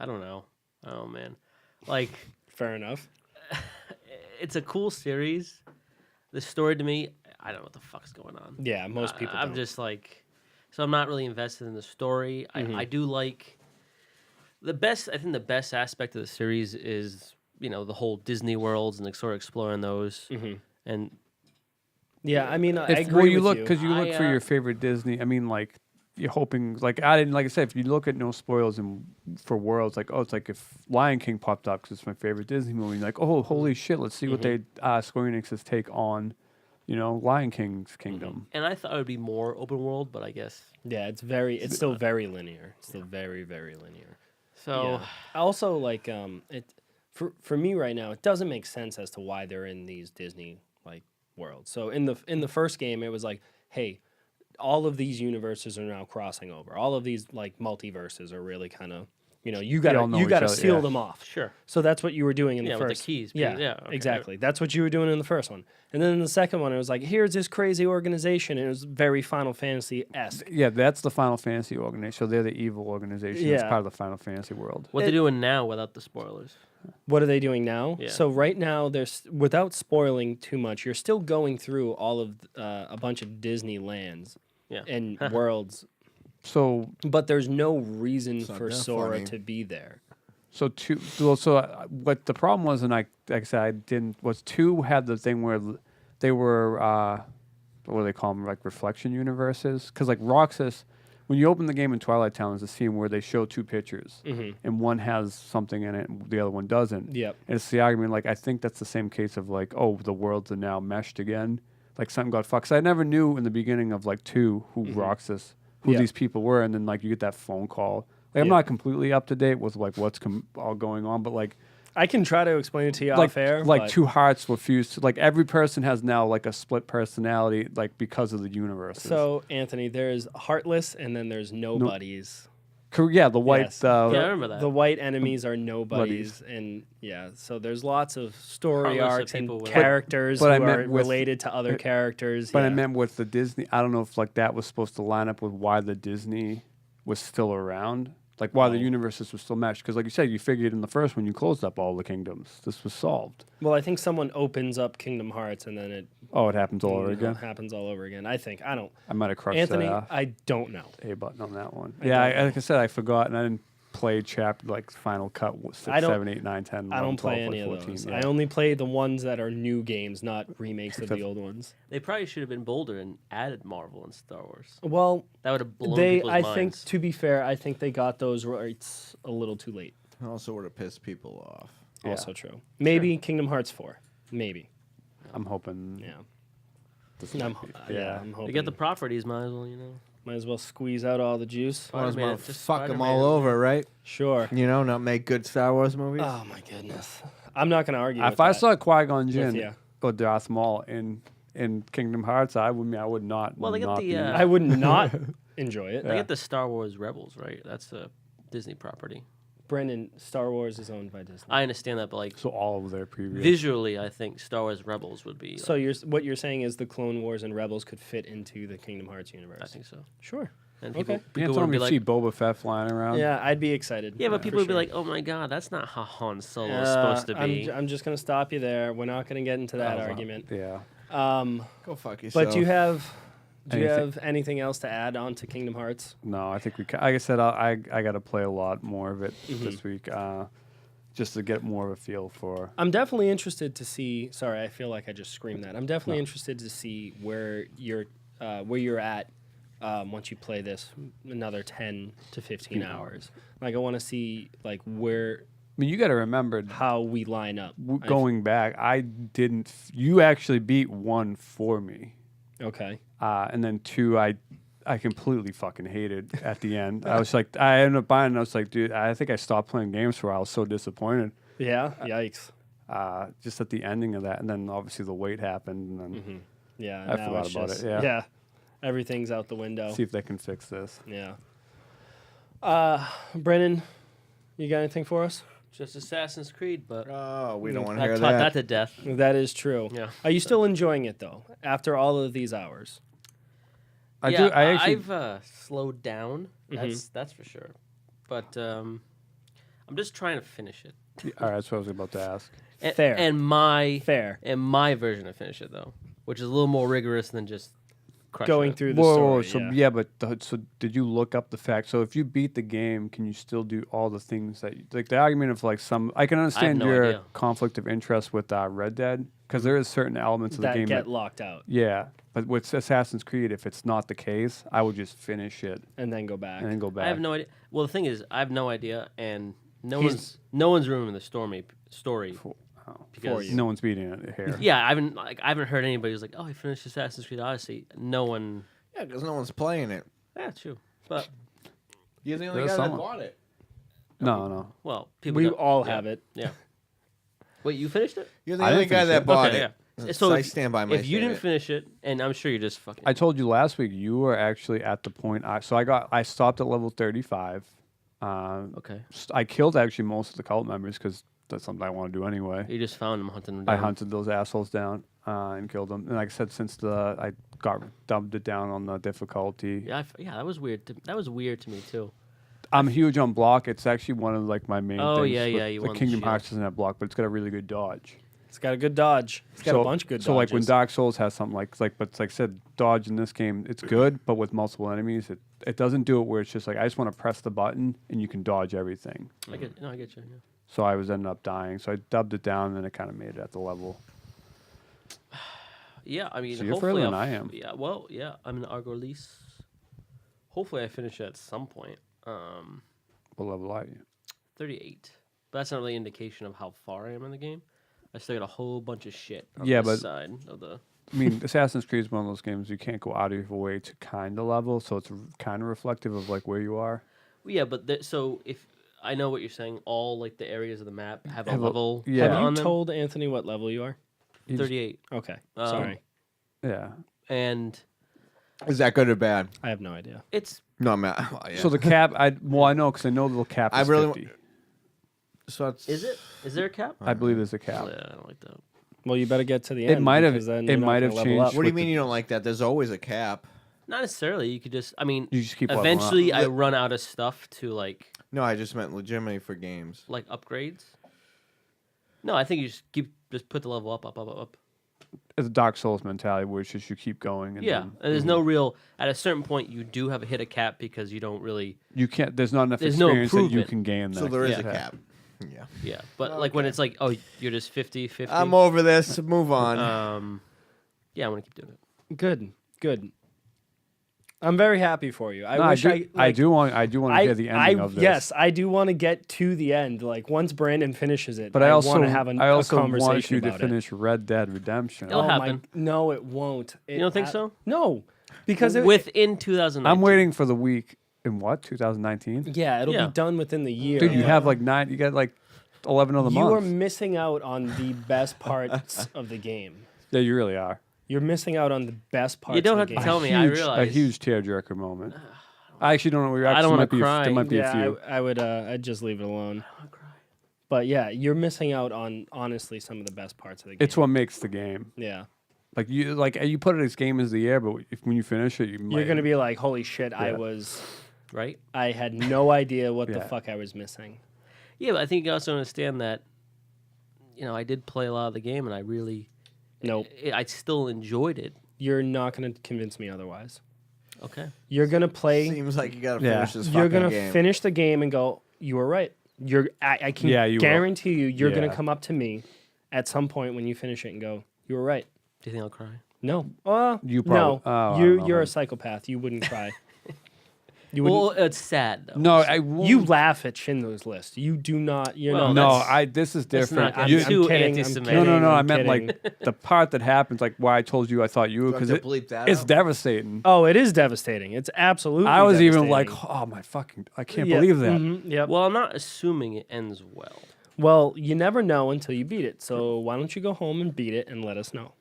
don't know. Oh man, like Fair enough. it's a cool series. The story to me, I don't know what the fuck's going on. Yeah, most people I'm don't. just like, so I'm not really invested in the story. I do like the best. I think the best aspect of the series is the whole Disney worlds and like sort of exploring those. And Yeah, I mean, I If, agree well, you with look you. because you look for I, your favorite Disney. I mean, like you're hoping, like I didn't, like I said, if you look at no spoils and for worlds, like it's like if Lion King popped up because it's my favorite Disney movie, you're like, oh, holy shit, let's see what they Square Enix's take on, Lion King's kingdom. and I thought it would be more open world, but I guess Yeah, it's still very linear. It's still very, very linear. so. Yeah. Also, like, for me right now, it doesn't make sense as to why they're in these Disney like worlds. So in the first game, it was like, hey, all of these universes are now crossing over. All of these like multiverses are really kind of, you all gotta know each other, seal yeah. them off. Sure. So that's what you were doing in the Yeah, with the first. keys, Yeah, yeah, okay. exactly. That's what you were doing in the first one. And then in the second one, it was like, here's this crazy organization. And it was very Final Fantasy-esque. Yeah, that's the Final Fantasy organization. So they're the evil organization. That's Yeah. part of the Final Fantasy world. What they're doing now without the spoilers. What are they doing now? Yeah. So right now, there's without spoiling too much, you're still going through all of a bunch of Disney lands Yeah. and worlds, So but there's no reason not for that Sora funny. to be there. what the problem was, and like I said, I didn't, was 2 had the thing where they were, what do they call them, like reflection universes? Because like Roxas, when you open the game in Twilight Town, there's a scene where they show 2 pictures, and one has something in it, and the other one doesn't. Yep. And it's the argument, like, I think that's the same case of like, oh, the worlds are now meshed again. Like something got fucked. 'Cause I never knew in the beginning of like 2 who Roxas, who Yeah. these people were, and then like you get that phone call. Like, I'm Yeah. not completely up to date with like what's all going on, but like I can try to explain it to you like off air. like but 2 hearts were fused. Like every person has now like a split personality, like because of the universe. So Anthony, there's Heartless, and then there's Nobodies. Yeah, the white. Yes. Yeah, I remember that. The white enemies are Nobodies, and yeah, so there's lots of story Heartless are arcs and people with- characters But I who meant are with- related to other characters. But I yeah. meant with the Disney. I don't know if like that was supposed to line up with why the Disney was still around. Like why the Oh. universes were still meshed. Because like you said, you figured in the first one you closed up all the kingdoms. This was solved. Well, I think someone opens up Kingdom Hearts, and then it Oh, it happens all over again. happens all over again. I think I I might have crushed Anthony, the I don't know. A button on that one. I Yeah, don't know. like I said, I forgot and I didn't play chapter like Final Cut 6, I don't- 7, 8, 9, 10, 11, I don't 12, play any 14, of those. yeah. I only play the ones that are new games, not remakes of the Except- old ones. They probably should have been bolder and added Marvel and Star Wars. Well, That would have blown people's I minds. think, to be fair, I think they got those rights a little too late. Also would have pissed people off. Yeah. Also true. Maybe Kingdom Hearts 4. Maybe. I'm hoping. Yeah. this I'm, might be- yeah, I'm hoping. You get the properties, might as well, you know. Might as well squeeze out all the juice. Might as well Spider-Man, just fuck them Spider-Man. all over, right? Sure. You know, not make good Star Wars movies. Oh my goodness. I'm not going to argue. If with I that. saw Qui-Gon Jinn ya. or Darth Maul in Kingdom Hearts, I would not. Well, they got not the, be- I would not enjoy it. They get the Star Wars Rebels, right? That's a Disney property. Brendan, Star Wars is owned by Disney. I understand that, but like so all of their previous. visually, I think Star Wars Rebels would be. So what you're saying is the Clone Wars and Rebels could fit into the Kingdom Hearts universe. I think so. Sure. And Okay. people, Yeah, people tell would me be to see like, Boba Fett flying around. Yeah, I'd be excited. yeah, but for people would be sure. like, oh my god, that's not how Han Solo is supposed to be. I'm just going to stop you there. We're not going to get into that Oh, argument. Yeah. Go fuck yourself. But do you have Anything- anything else to add on to Kingdom Hearts? No, I think like I said, I got to play a lot more of it Mm-hmm. this week, just to get more of a feel for. I'm definitely interested to see. Sorry, I feel like I just screamed that. I'm definitely interested to see where you're at once you play this another 10 to 15 hours. Like I want to see like where I mean, you got to remember, how we line up. going back, I didn't. You actually beat 1 for me, Okay. and then 2, I completely fucking hated at the end. I was like, I ended up buying. I was like, dude, I think I stopped playing games for a while. I was so disappointed. Yeah. Yikes. Just at the ending of that, and then obviously the wait happened, and then Yeah. I now forgot it's about just- it, yeah. Yeah. Everything's out the window. see if they can fix this. Yeah. Brennan, you got anything for us? Just Assassin's Creed, but Oh, we don't want to I hear taught that that. to death. That is true. Yeah. Are you still enjoying it though after all of these hours? I yeah, do. I actually. I've slowed down. That's for sure. But I'm just trying to finish it. All right, that's what I was about to ask. Fair. And my Fair. version of finish it though, which is a little more rigorous than just crushing Going it. through the Whoa, story. so yeah. but so did you look up the fact? So if you beat the game, can you still do all the things that like the argument of like some? I can understand no your idea. conflict of interest with Red Dead because there is certain elements of the that game get that locked out yeah. But with Assassin's Creed, if it's not the case, I would just finish it and then go back. and then go back. I have no idea. Well, the thing is, I have no idea, and no He's- one's ruining the story because you. No one's beating it here. yeah, I haven't heard anybody who's like, oh, I finished Assassin's Creed Odyssey. No one. Yeah, because no one's playing it. Yeah, true. But You're the only There's guy someone. that bought it. No. well, people We don't- all yeah, have it. Yeah. Wait, you finished it? You're the I only didn't guy finish that it. bought Okay, it. yeah. So I if- stand by my If you didn't statement. finish it, and I'm sure you're just fucking. I told you last week you were actually at the point. I stopped at level 35. Okay. I killed actually most of the cult members because that's something I want to do anyway. You just found them hunting them I down. hunted those assholes down and killed them. And like I said, since I dubbed it down on the difficulty. Yeah, that was weird. That was weird to me too. I'm huge on block. It's actually one of like my main Oh, things. yeah, with- yeah, you The want the Kingdom shield. Hearts doesn't have block, but it's got a really good dodge. It's got a good dodge. It's got a bunch of good So like when dodges. Dark Souls has something but like I said, dodge in this game, it's good, but with multiple enemies, it doesn't do it where it's just like I just want to press the button and you can dodge everything. I get you. Yeah. So I was ending up dying. So I dubbed it down and then it kind of made it at the level. Yeah, I mean, So you're hopefully further than I'll I am. Yeah, well, yeah, I'm in Argolis. Hopefully, I finish it at some point. What level are you? 38. But that's not really an indication of how far I am in the game. I still got a whole bunch of shit on Yeah, this but- side of the. I mean, Assassin's Creed is one of those games you can't go out of your way to kind of level, so it's kind of reflective of like where you are. Well, yeah, but so if I know what you're saying, all like the areas of the map have a Have a- level. yeah. Have you on them. told Anthony what level you are? 38, Okay. Um, Sorry. Yeah. and Is that good or bad? I have no idea. it's No, I'm not. Well, yeah. So the cap, I know because I know the cap I is really 50. So it's, is it? Is there a cap? I believe there's a cap. Yeah, I don't like that. Well, you better get to the end. might have- because then it you're not might gonna have level changed up. What do you with mean the- you don't like that? There's always a cap. Not necessarily. You could just. I mean, You just keep leveling up. eventually I run out of stuff to like No, I just meant legitimately for games. upgrades. No, I think you just put the level up. it's a Dark Souls mentality where it's just you keep going. And Yeah, then and there's no real. At a certain point, you do have hit a cap because you don't really. you can't. There's not enough There's no experience that you improvement. can gain. So that there is a can- cap. Yeah. Yeah, but like when it's like, oh, you're just 50-50. I'm over this. Move on. Yeah, I want to keep doing it. Good. I'm very happy for you. No, I do want to hear the ending of this. Yes, I do want to get to the end. Like once Brandon finishes it, But I also want to have a want conversation you to about finish Red Dead Redemption. It'll happen. No, it won't. You don't think so? No, because Within 2019. I'm waiting for the week in 2019. Yeah, it'll Yeah. be done within the year. Dude, you have like 9. You got like 11 other You are months. missing out on the best parts of the game. Yeah, you really are. You're missing out on the best parts. You don't of have the to game. tell me. a I realize. huge tearjerker moment. I actually don't know. Where I don't wanna cry. There might be a Yeah, few. I would. I'd just leave it alone. I wanna cry. But yeah, you're missing out on honestly some of the best parts of the game. It's what makes the game. Yeah. Like you put it as game as the year, but when you finish it, You're gonna be like, holy shit! Yeah. Right? I had no idea what the Yeah. fuck I was missing. Yeah, but I think you also understand that, I did play a lot of the game, and I really, Nope. I still enjoyed it. You're not gonna convince me otherwise. Okay. You're gonna play. Seems like you gotta Yeah. finish this You're fucking gonna game. finish the game and go. You were right. I can Yeah, you will. guarantee you're gonna Yeah. come up to me at some point when you finish it and go. You were right. Do you think I'll cry? No. You no. probably- oh, I don't know, You're man. a psychopath. You wouldn't cry. You wouldn't. Well, it's sad though. No, I won't. You laugh at Schindler's List. You do not. You're Well, not. No, this is That's different. not. I'm You- too kidding, I'm anti-Semitic. kidding. no. I I'm meant kidding. like the part that happens, like why I told you I thought you Do I because have to bleep that it's out? devastating. Oh, it is devastating. It's absolutely. I was even like, devastating. oh my fucking, I can't Yeah, believe that. Yep. Well, I'm not assuming it ends well. Well, you never know until you beat it. So why don't you go home and beat it and let us know?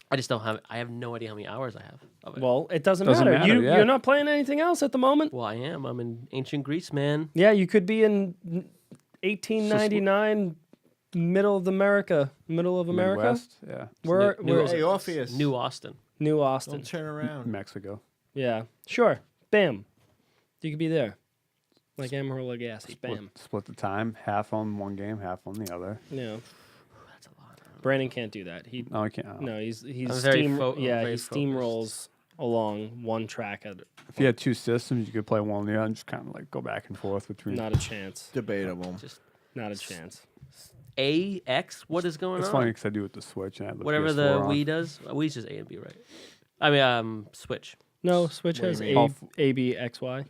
I just don't have. I have no idea how many hours I have of it. Well, it doesn't Doesn't matter. matter, yeah. You're not playing anything else at the moment. Well, I am. I'm in ancient Greece, man. Yeah, you could be in 1899, middle of America. Midwest, yeah, We're Hey, Orpheus. New Austin. New Austin. Don't turn around. Mexico. Yeah, sure. Bam. You could be there. Like Amarillo Lagasse. Split, Bam. split the time, half on one game, half on the other. Yeah. That's a lot. Brandon can't do that. He No, I can't. no. He's I'm very steam. fo- I'm yeah, very he steamrolls along one track at If you had two systems, you could play one or the other and just kind of like go back and forth between. not a chance. Debatable. Just Not a chance. AX. What is going It's on? funny because I do it with the Switch and I have the Whatever PS4 the on. Wii does. Wii's just A and B, right? I mean, Switch. No, Switch What do has you mean? A, B, X, Y.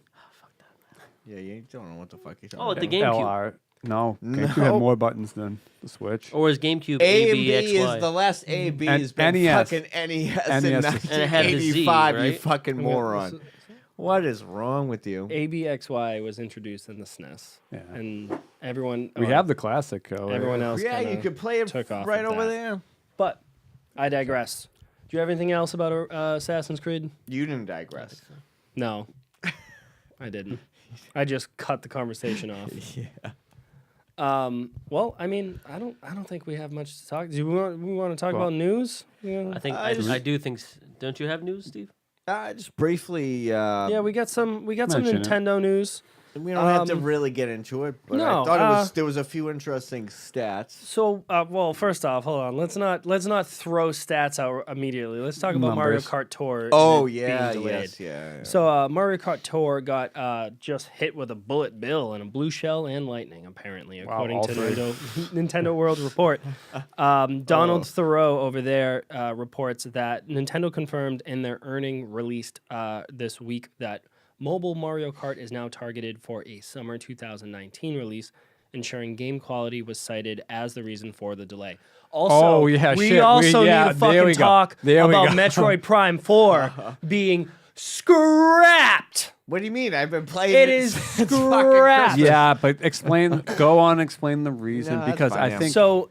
Yeah, you don't know what the fuck you're talking Oh, about. the GameCube. LR. No, No. GameCube had more buttons than the Switch. Or is GameCube A and B, B X, Y? is the last A and B And has been NES. fucking NES NES in is- And it had the Z, 1985, you right? fucking moron. What is wrong with you? A, B, X, Y was introduced in the SNES, Yeah. and everyone We have the classic. everyone else. Yeah, you kinda could play it took off right of over that. there. But I digress. Do you have anything else about Assassin's Creed? You didn't digress. No, I didn't. I just cut the conversation off. Yeah. Well, I mean, I don't think we have much to talk. Do we want to talk Well- about news? Yeah. I think I just- I do think. Don't you have news, Steve? Just briefly. Yeah, we got some Mention it. Nintendo news. We don't have to Um, really get into it, but no, I thought there was a few interesting stats. So, well, first off, hold on. Let's not throw stats out immediately. Let's talk about Mario Numbers. Kart Tour. Oh being yeah, delayed. yes, yeah. So Mario Kart Tour got just hit with a bullet bill and a blue shell and lightning, apparently, Wow, according all to three. Nintendo World Report. Donald Thoreau over there reports that Nintendo confirmed in their earning released this week that mobile Mario Kart is now targeted for a summer 2019 release, ensuring game quality was cited as the reason for the delay. Also, Oh, yeah, we shit. also Yeah, need to there fucking we go. talk There we about go. Metroid Prime 4 being scrapped. What do you mean? I've been playing It it is since fucking scrapped. Christmas. Yeah, but go on, explain the reason No, that's because fine, I yeah. think So,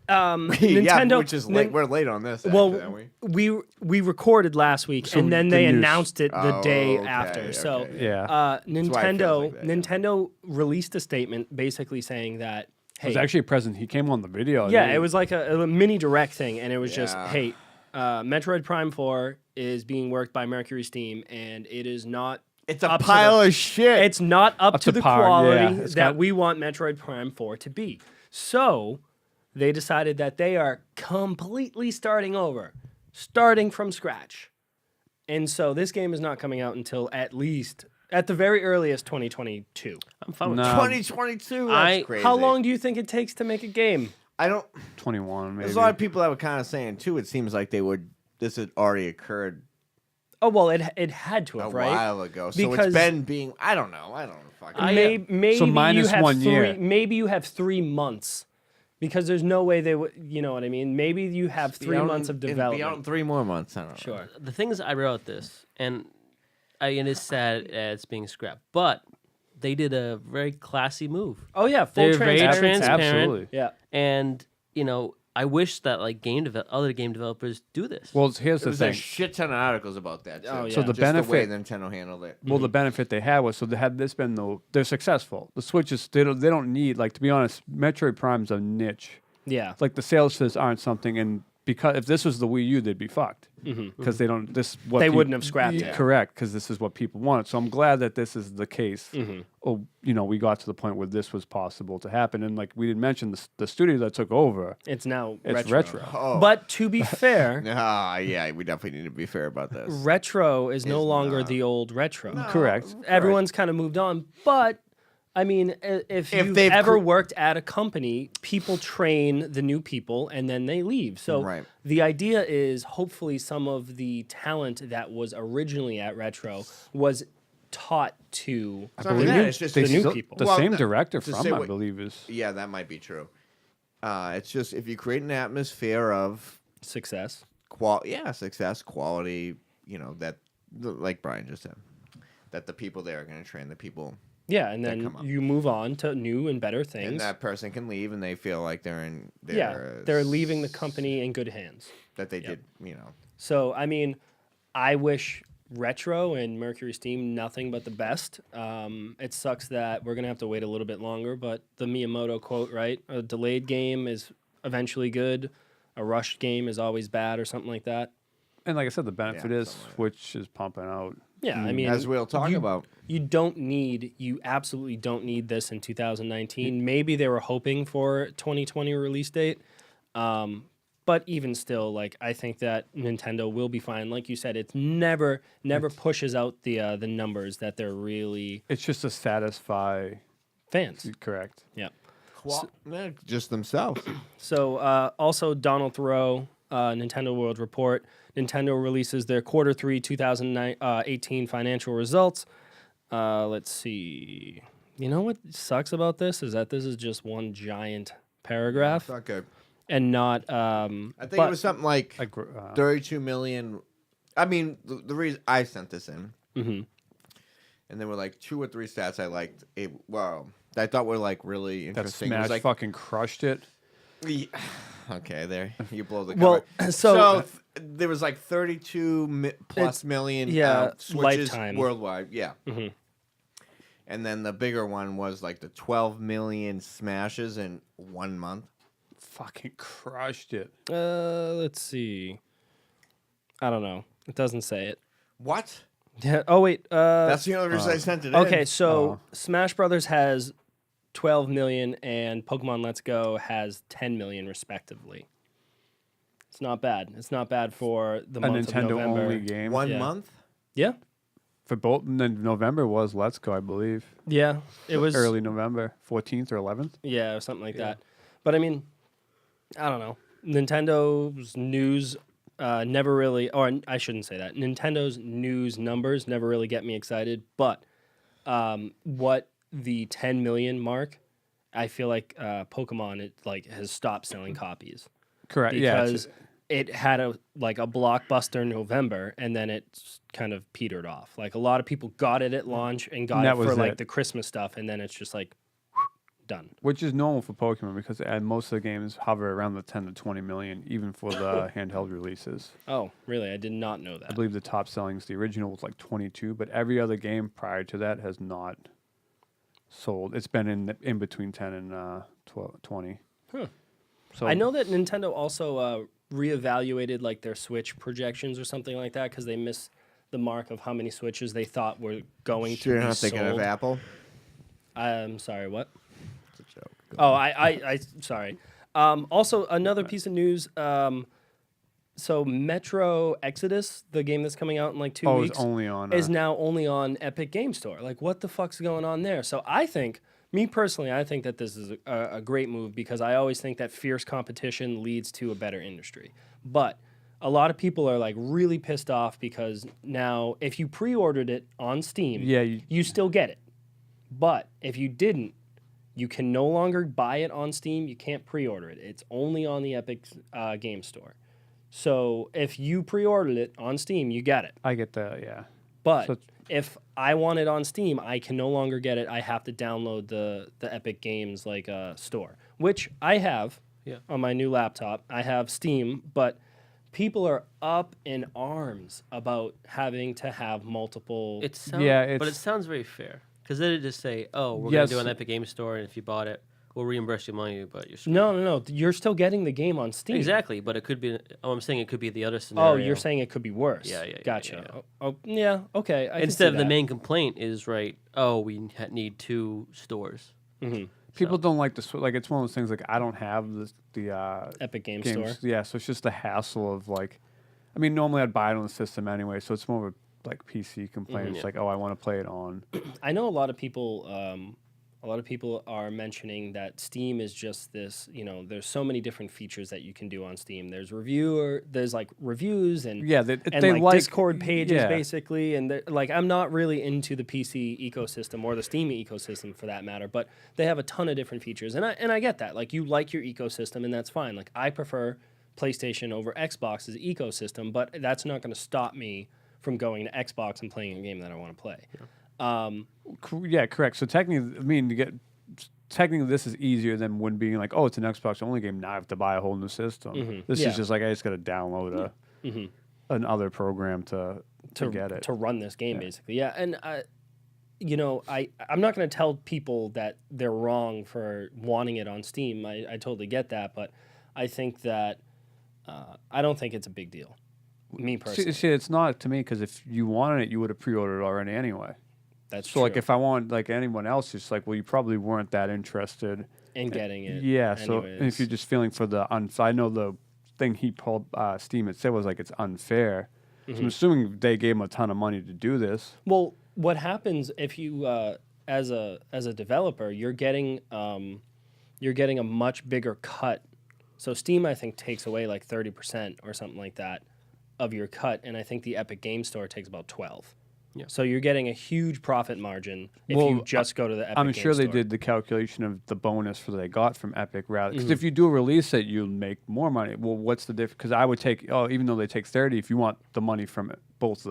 Yeah, Nintendo, which is late. We're late on this. well, actually, aren't we? we recorded last week, So and then the they news. announced it the Oh, day okay, after. So, okay. yeah, why it feels Nintendo like that, yeah. Nintendo released a statement basically saying that, it hey, was actually present. He came on the video. yeah, didn't it was like a mini direct thing, and it was just, Yeah. hey, Metroid Prime 4 is being worked by Mercury Steam, and it is not. It's a up to pile of shit. It's not up to to the par, quality yeah. It's that got- we want Metroid Prime 4 to be. So, they decided that they are completely starting over, starting from scratch. And so this game is not coming out until at the very earliest, 2022. I'm fine with No. that. 2022. That's crazy. How long do you think it takes to make a game? I don't. 21 maybe. There's a lot of people that were kind of saying too. It seems like this had already occurred Oh, well, it had to a have, right? while ago. So Because- it's been being. I don't know. Fucking. Maybe So you minus have 1 year. Maybe you have 3 months, because there's no way they would. You know what I mean? Maybe you have 3 months of Be development. out in 3 more months. I don't know. Sure. The things I wrote this, and it is sad it's being scrapped, but they did a very classy move. Oh yeah, full They're very transparency. transparent. Absolutely. Yeah. And I wish that like other game developers do this. Well, here's the There's a thing. shit ton of articles about that. Too. Oh, yeah. So the Just the way benefit, Nintendo handled it. well, the benefit they had was, so had this been they're successful. The Switch is they don't need, like, to be honest, Metroid Prime's a niche. Yeah. Like the sales for this aren't something, and because if this was the Wii U, they'd be fucked. Because they don't. They wouldn't have scrapped it. Correct, because this is what people wanted. So I'm glad that this is the case. Oh, we got to the point where this was possible to happen, and like we didn't mention, the studio that took over, It's now it's retro. retro. Oh. But to be fair, Yeah, we definitely need to be fair about this. retro is no Is longer not. the old retro. Correct. Everyone's kind of moved on, but I mean, if you've they've ever worked at a company, people train the new people and then they leave. So Right. the idea is hopefully some of the talent that was originally at retro was taught to I believe it's just the new still- people. The Well, same no, director to from, say I what- believe, is Yeah, that might be true. It's just if you create an atmosphere of success. success, quality, like Brian just said, that the people there are going to train the people, Yeah, and that then come up. you move on to new and better and things. that person can leave, and they feel like They're leaving the company in good hands. that they did, So, I mean, I wish Retro and Mercury Steam nothing but the best. It sucks that we're going to have to wait a little bit longer, but the Miyamoto quote, right? A delayed game is eventually good. A rushed game is always bad, or something like that. and like I said, the benefit is something like that. Switch is pumping out. Yeah, I mean, as we'll talk about. You absolutely don't need this in 2019. Maybe they were hoping for 2020 release date. But even still, like, I think that Nintendo will be fine. Like you said, it's never pushes out the numbers that they're really It's just to satisfy. fans. Correct. Yeah. Just themselves. So also Donald Thoreau, Nintendo World Report. Nintendo releases their Q3 2018 financial results. Let's see. You know what sucks about this is that this is just one giant paragraph Not good. and not. I think it was something like Like 32 million. I mean, the reason I sent this in, Mhm. and there were like 2 or 3 stats I liked. I thought were like really that interesting. It was Smash like, fucking crushed it. okay, there you blow the Well, cover. so- there was like 32 plus million Switches lifetime. worldwide. Yeah. Mhm. And then the bigger one was like the 12 million smashes in 1 month. Fucking crushed it. Let's see. I don't know. It doesn't say it. What? Yeah. Oh wait. That's the only reason I sent it Okay, in. so Smash Brothers has 12 million and Pokemon Let's Go has 10 million respectively. It's not bad. It's not bad for the A month of Nintendo November. only game. 1 yeah. month? Yeah. For both, and then November was Let's Go, I believe. Yeah. It was Early November, 14th or 11th. Yeah, or something like that. But I mean, I don't know. Nintendo's news never really, or I shouldn't say that. Nintendo's news numbers never really get me excited. But what the 10 million mark, I feel like Pokemon has stopped selling copies Correct. because it had a blockbuster November and then it kind of petered off. Like a lot of people got it at launch and got That it for was like it. the Christmas stuff, and then it's just like done. which is normal for Pokemon because most of the games hover around the 10 to 20 million, even for the handheld releases. Oh, really? I did not know that. I believe the top sellings, the original was like 22, but every other game prior to that has not sold. It's been in between 10 and 20. Huh. So I know that Nintendo also reevaluated like their Switch projections or something like that because they missed the mark of how many Switches they thought were going Sure, you're to be not thinking of sold. Apple? I'm sorry, what? It's a joke. Oh, I sorry. Also, another piece of news. So Metro Exodus, the game that's coming out in like 2 weeks, It's only on. is now only on Epic Game Store. Like, what the fuck's going on there? So I think, me personally, I think that this is a great move because I always think that fierce competition leads to a better industry. But a lot of people are like really pissed off because now if you pre-ordered it on Steam, you still get it. But if you didn't, you can no longer buy it on Steam. You can't pre-order it. It's only on the Epic Game Store. So if you pre-ordered it on Steam, you get it. I get that, yeah. But So if I want it on Steam, I can no longer get it. I have to download the Epic Games store, which I have on my new laptop. I have Steam, but people are up in arms about having to have multiple. But it sounds very fair because they just say, "Oh, we're going to do an Epic Game Store, and if you bought it, we'll reimburse you money." But you're screwed. No. You're still getting the game on Steam. Exactly, but it could be. Oh, I'm saying it could be the other scenario. Oh, you're saying it could be worse. Yeah. Gotcha. Yeah. Okay. I Instead of can see the that. main complaint is right. Oh, we need 2 stores. Mm-hmm. People don't like the like. It's one of those things like I don't have the Epic Game games. Store. Yeah, so it's just the hassle of like. I mean, normally I'd buy it on the system anyway, so it's more of a like PC complaint. It's like, oh, I want to play it on. I know a lot of people. A lot of people are mentioning that Steam is just this. There's so many different features that you can do on Steam. There's like reviews and they like like Discord pages basically. And like I'm not really into the PC ecosystem or the Steam ecosystem for that matter, but they have a ton of different features, and I get that. Like you like your ecosystem, and that's fine. Like I prefer PlayStation over Xbox's ecosystem, but that's not going to stop me from going to Xbox and playing a game that I want to play. Yeah, correct. So technically, I mean, technically this is easier than when being like, oh, it's an Xbox only game. Now I have to buy a whole new system. This is just like I just got to download another program to get it to run this game basically. Yeah, and I'm not going to tell people that they're wrong for wanting it on Steam. I totally get that, but I think that I don't think it's a big deal. Me personally. See, it's not to me because if you wanted it, you would have pre-ordered it already anyway. That's so true. like if I want like anyone else, it's like well, you probably weren't that interested in getting it. Yeah. So if you're just feeling for the I know the thing he pulled Steam had said was like it's unfair. So I'm assuming they gave him a ton of money to do this. Well, what happens if you as a developer, you're getting a much bigger cut. So Steam, I think, takes away like 30% or something like that of your cut, and I think the Epic Game Store takes about 12%. Yeah. So you're getting a huge profit margin if you just go to the Epic Game Store. I'm sure they did the calculation of the bonus for they got from Epic rather because if you do release it, you'll make more money. Well, what's the difference? Because I would take even though they take 30, if you want the money from it, both.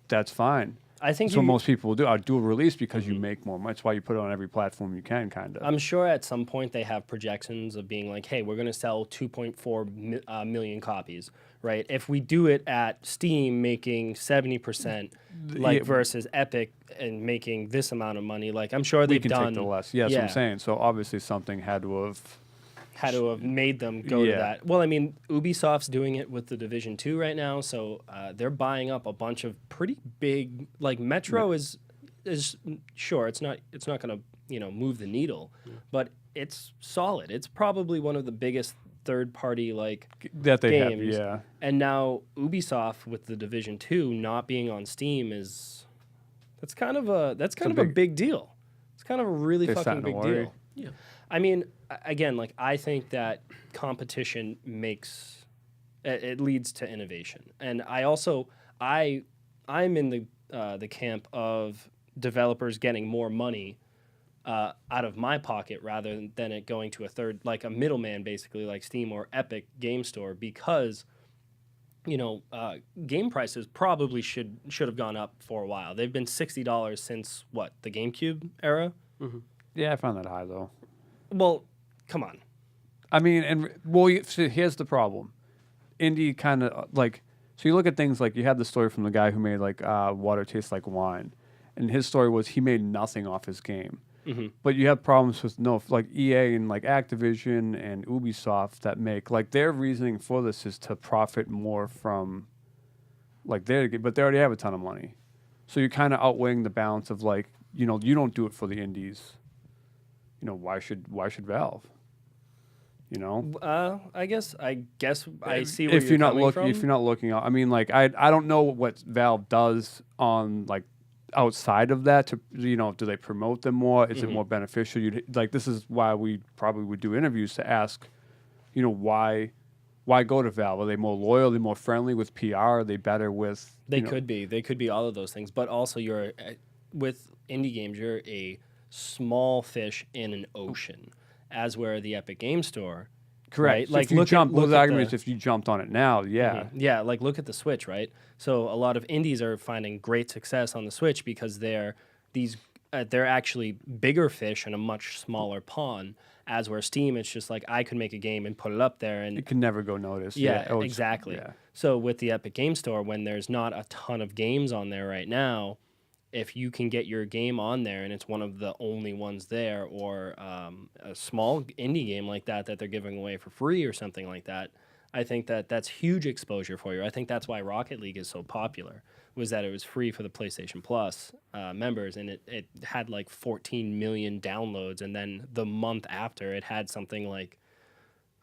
That's fine. I think that's what most people will do. I'll do a release because you make more money. That's why you put it on every platform you can, kind of. I'm sure at some point they have projections of being like, hey, we're going to sell 2.4 million copies, right? If we do it at Steam making 70%, versus Epic and making this amount of money, like I'm sure they've done. Take the less. Yeah, that's what I'm saying. So obviously something had to have made them go to that. Well, I mean, Ubisoft's doing it with the Division 2 right now, so they're buying up a bunch of pretty big. Like Metro is sure it's not going to move the needle, but it's solid. It's probably one of the biggest third-party that they games. have. Yeah, and now Ubisoft with the Division 2 not being on Steam that's kind of a big deal. It's kind of a really fucking big deal. Yeah. I mean, again, I think that competition makes it leads to innovation, and I'm in the camp of developers getting more money out of my pocket rather than it going to a third, like a middleman, basically like Steam or Epic Game Store, because game prices probably should have gone up for a while. They've been $60 since the GameCube era. Mm-hmm. Yeah, I found that high though. Well, come on. I mean, so here's the problem. Indie kind of so you look at things like you have the story from the guy who made Water Tastes Like Wine, and his story was he made nothing off his game. Mm-hmm. But you have problems with EA and Activision and Ubisoft that make their reasoning for this is to profit more from their game, but they already have a ton of money, so you're kind of outweighing the balance of you don't do it for the indies. Why should Valve? You know, I guess I see where if you're not coming looking, from. if you're not looking out, I mean, like I don't know what Valve does on like outside of that to do they promote them more? Is it more beneficial? Like this is why we probably would do interviews to ask, why go to Valve? Are they more loyal? Are they more friendly with PR? Are they better with? They could be all of those things, but also you're with indie games, you're a small fish in an ocean, as where the Epic Game Store. Correct. Right? So Like if you look jump, at, look those at arguments, the, if you jumped on it now, yeah. yeah, like look at the Switch, right? So a lot of indies are finding great success on the Switch because they're actually bigger fish in a much smaller pond. As where Steam, it's just like I could make a game and put it up there, and It can never go noticed. yeah, Oh, exactly. Yeah. So with the Epic Game Store, when there's not a ton of games on there right now, if you can get your game on there and it's one of the only ones there, or a small indie game like that they're giving away for free or something like that, I think that's huge exposure for you. I think that's why Rocket League is so popular, was that it was free for the PlayStation Plus members, and it had like 14 million downloads, and then the month after it had something like,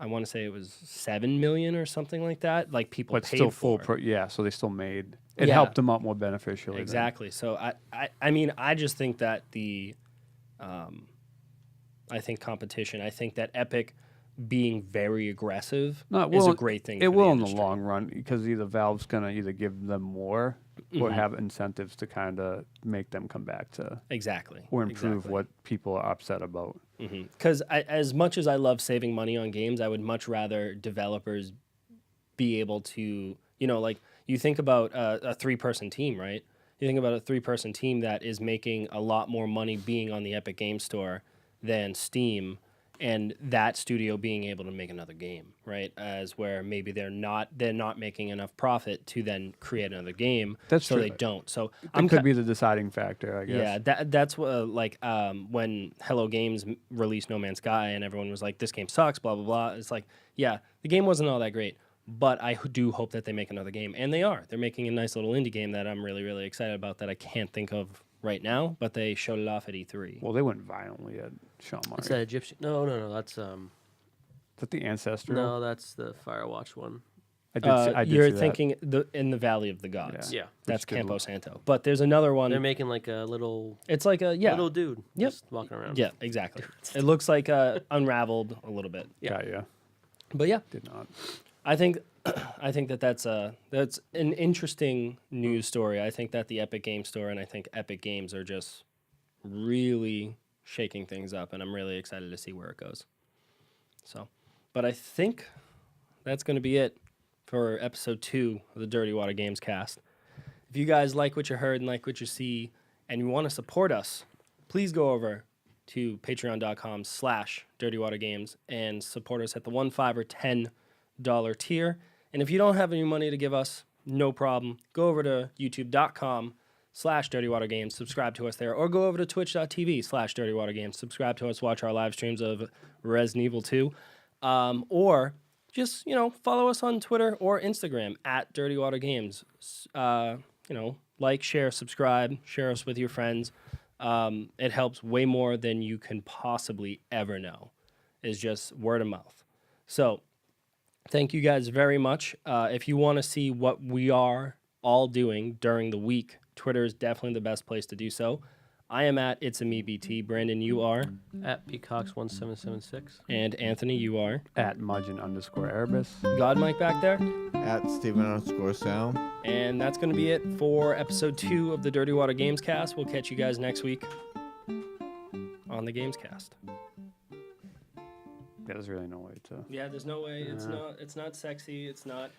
I want to say it was 7 million or something like that. Like people But paid still for full. it. So they still made it Yeah. helped them out more beneficially. then. Exactly. So I mean, I just think that I think competition. I think that Epic being very aggressive No, it is a will- great thing. It for will the in the industry. long run because either Valve's gonna either give them more or have incentives to kind of make them come back to Exactly. or improve exactly. what people are upset about. Because as much as I love saving money on games, I would much rather developers be able to, like you think about a 3-person team, right? You think about a 3-person team that is making a lot more money being on the Epic Game Store than Steam, and that studio being able to make another game, right? As where maybe they're not making enough profit to then create another game, That's so true. they don't. So It could be the deciding factor, I guess. yeah, that's what when Hello Games released No Man's Sky and everyone was like, "This game sucks," blah blah blah. It's like, yeah, the game wasn't all that great, but I do hope that they make another game, and they are. They're making a nice little indie game that I'm really really excited about that I can't think of right now, but they showed it off at E3. Well, they went violently at Sean Murray. It's that Egyptian. No, that's Is that the Ancestral? no, that's the Firewatch one. I did You're see that. thinking in the Valley of the Gods. Yeah. That's Which did Campo look- Santo. But there's another one. They're making like a little It's like a little dude Yep. just walking around. yeah, exactly. It looks like Unraveled a little bit. Yeah, yeah. But yeah, Did not. I think that's an interesting news story. I think that the Epic Game Store and I think Epic Games are just really shaking things up, and I'm really excited to see where it goes. So, but I think that's going to be it for episode 2 of the Dirty Water Games cast. If you guys like what you heard and like what you see, and you want to support us, please go over to patreon.com/dirtywatergames and support us at the $1, $5, or $10 tier. And if you don't have any money to give us, no problem. Go over to youtube.com/dirtywatergames, subscribe to us there, or go over to twitch.tv/dirtywatergames, subscribe to us, watch our live streams of Resident Evil 2, or just, follow us on Twitter or Instagram at Dirty Water Games. Like, share, subscribe, share us with your friends. It helps way more than you can possibly ever know. It's just word of mouth. So, thank you guys very much. If you want to see what we are all doing during the week, Twitter is definitely the best place to do so. I am at It's a Me BT. Brandon, you are. At Peacocks1776. And Anthony, you are. At Mudgeon_Erebus. God Mike back there. At Steven_Sal. And that's going to be it for episode 2 of the Dirty Water Games cast. We'll catch you guys next week on the Games cast. There's really no way to. Yeah, there's no way. It's not sexy. It's not